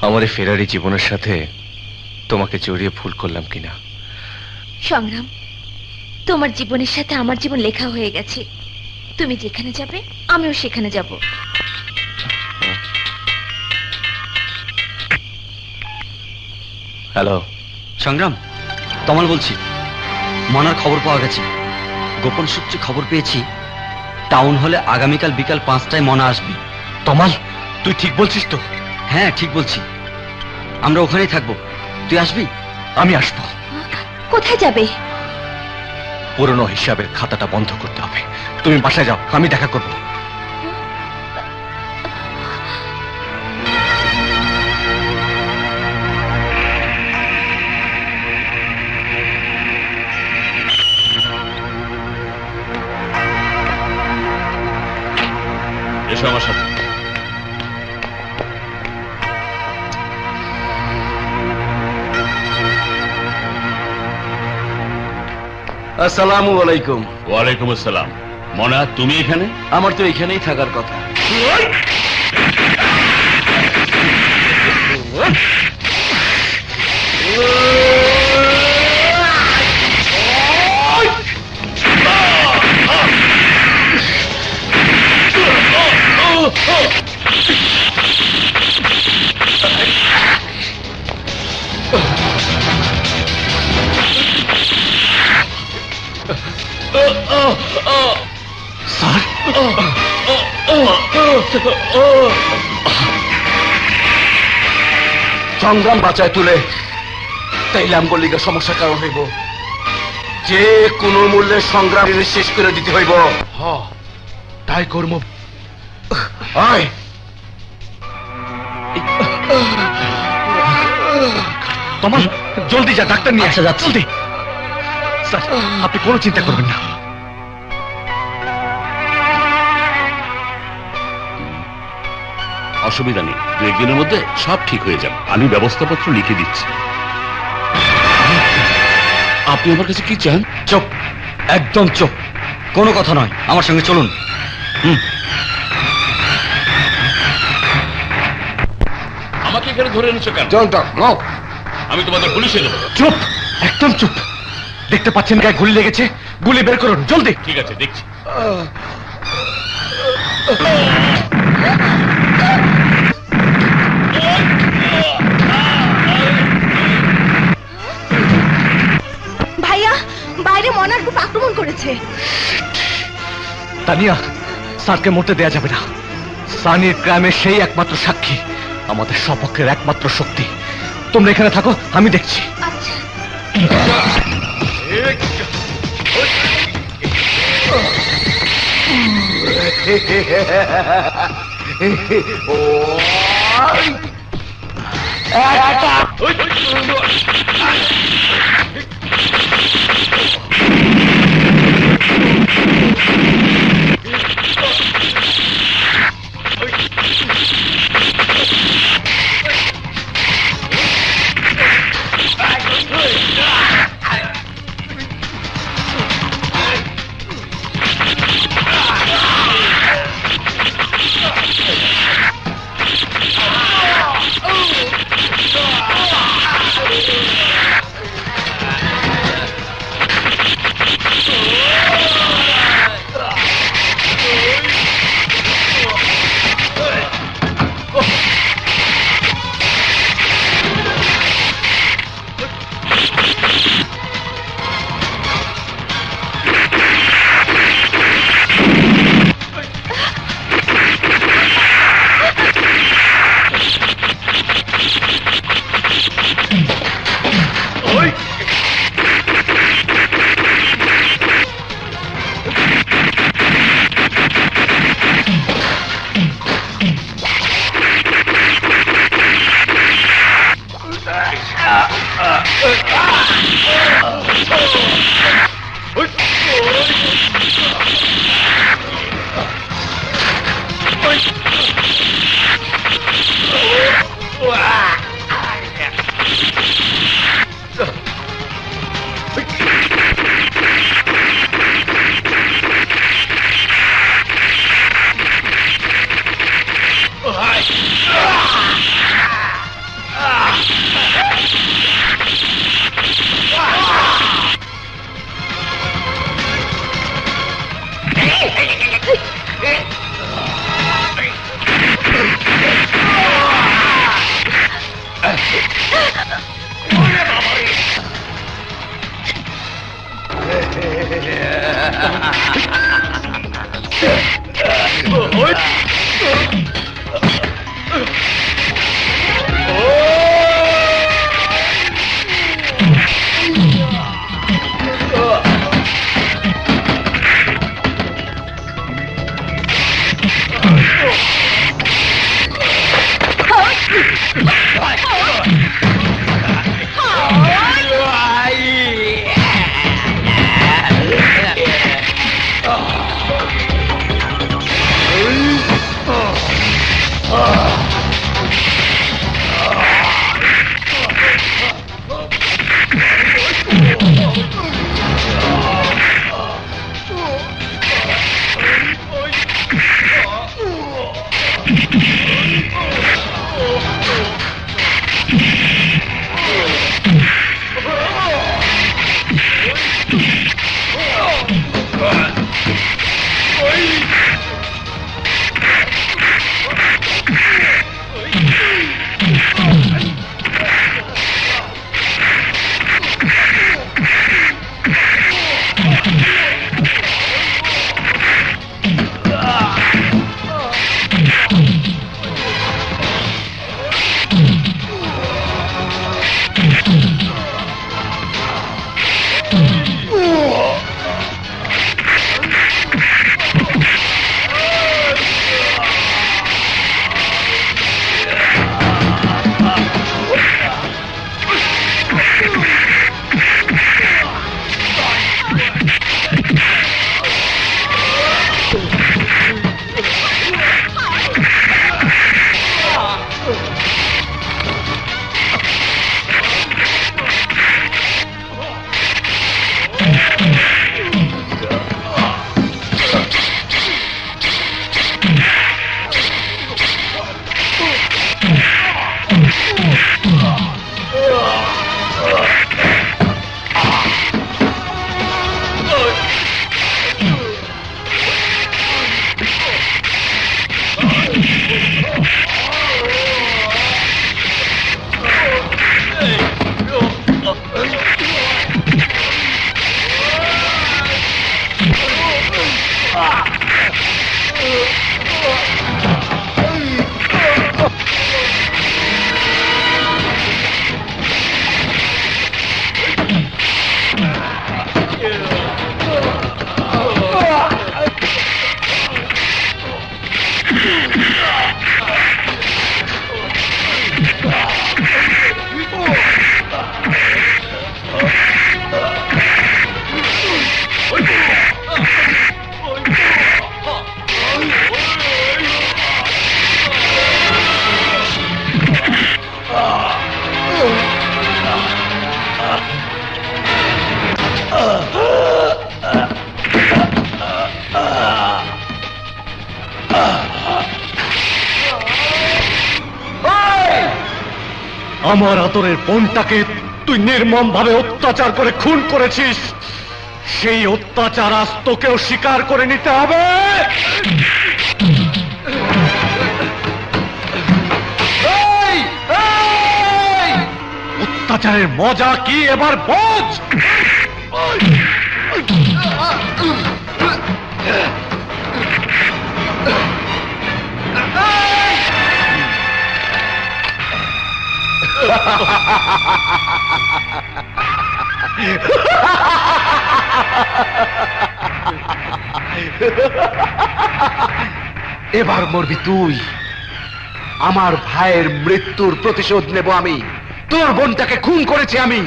আমার এই ফেরারি জীবনের সাথে তোমাকে জড়িয়ে ভুল করলাম কিনা। সংগ্রাম, তোমার জীবনের সাথে আমার জীবন লেখা হয়ে গেছে। তুমি যেখানে যাবে আমিও সেখানে যাব। হ্যালো সংগ্রাম, তমাল বলছি। মনার খবর পাওয়া গেছে। গোপন সূত্রে খবর পেয়েছি টাউন হলে আগামীকাল বিকাল 5টায় মনা আসবে। তমাল, তুই ঠিক বলছিস তো? হ্যাঁ ঠিক বলছি, আমরা ওখানেই থাকবো। তুই আসবি? আমি আসবো। কোথায় যাবে? পুরনো হিসাবের খাতাটা বন্ধ করতে হবে। তুমি বাসায় যাও, আমি দেখা করব। এসো আমার সাথে। আসসালামু আলাইকুম। ওয়ালাইকুম আসসালাম। মনা, তুমি এখানে? আমার তো এখানেই থাকার কথা। সংগ্রাম বাঁচায় তুলে তাইলে আমগো লিগের সমস্যার কারণ হইব। যে কোনো মূল্যে সংগ্রাম শেষ করে দিতে হইব। তাই কর্ম। আয় তোমার জলদি যা, ডাক্তার নিয়ে আচ্ছা, যাচ্ছি। জলদি। স্যার, আপনি কোনো চিন্তা করবেন না। অসুবিধা নেই, 2 একদিনের মধ্যে সব ঠিক হয়ে যাবে। আমি ব্যবস্থাপত্র লিখে দিচ্ছি। আপনি আমার কাছে কি চান? চুপ, একদম চুপ, কোনো কথা নয়। আমার সঙ্গে চলুন। আমাকে এখানে ধরে এনেছো কেন? আমি তোমাদের পুলিশে দেবো। চুপ, একদম চুপ। দেখতে পাচ্ছেন গায়ে গুলি লেগেছে? গুলি বের করুন জলদি। ঠিক আছে, দেখছি। ভাইয়া, বাইরে মনার খুব আক্রমণ করেছে। তানিয়া, স্যারকে মরতে দেয়া যাবে না। সানির ক্রাইমের সেই একমাত্র সাক্ষী, আমাদের সপক্ষের একমাত্র শক্তি। তোমরা এখানে থাকো, আমি দেখছি। আমার আদরের বোনটাকে তুই নির্মম ভাবে অত্যাচার করে খুন করেছিস, সেই অত্যাচার আজ তোকেও স্বীকার করে নিতে হবে। অত্যাচারের মজা কি এবার বোঝ। এবার মরবি তুই। আমার ভাইয়ের মৃত্যুর প্রতিশোধ নেব আমি। তোর বোনটাকে খুন করেছি আমি,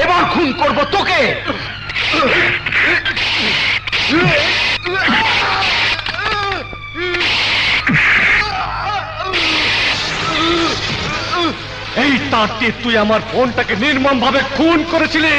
এবার খুন করব তোকে। এই তার দিয়ে তুই আমার বোনটাকে নির্মম ভাবে খুন করেছিলি।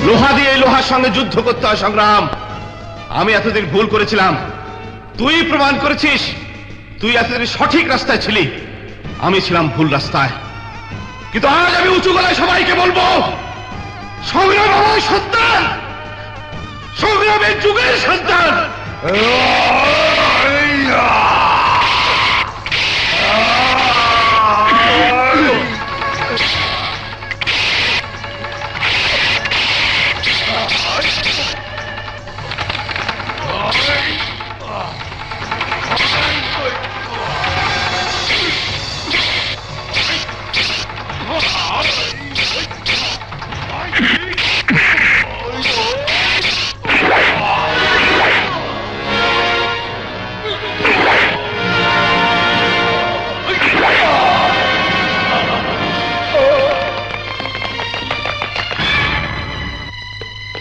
লোহা দিয়ে লোহার সঙ্গে যুদ্ধ করতে হয় সংগ্রাম। আমি এতদিন ভুল করেছিলাম, তুই প্রমাণ করেছিস তুই এতদিন সঠিক রাস্তায় ছিলি, আমি ছিলাম ভুল রাস্তায়। কিন্তু আজ আমি উঁচু গলায় সবাইকে বলবো, সংগ্রাম আমার সন্তান, সংগ্রামের যুগের সন্তান।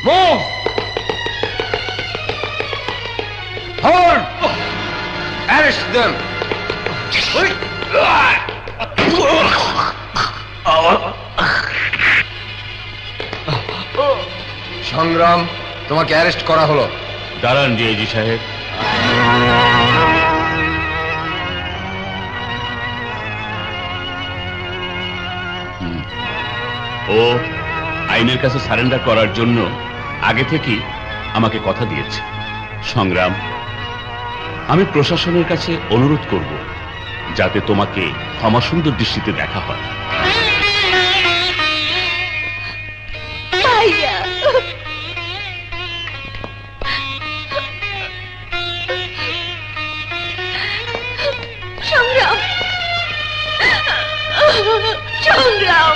Move! Hold! Arrest them! সংগ্রাম, তোমাকে অ্যারেস্ট করা হলো। দাঁড়ান ডিআইজি সাহেব। ও আইনের কাছে সারেন্ডার করার জন্য আগে থেকেই আমাকে কথা দিয়েছে। সংগ্রাম, আমি প্রশাসনের কাছে অনুরোধ করব যাতে তোমাকে ক্ষমা সুন্দর দৃষ্টিতে দেখা হয়। ভাইয়া, সংগ্রাম, সংগ্রাম।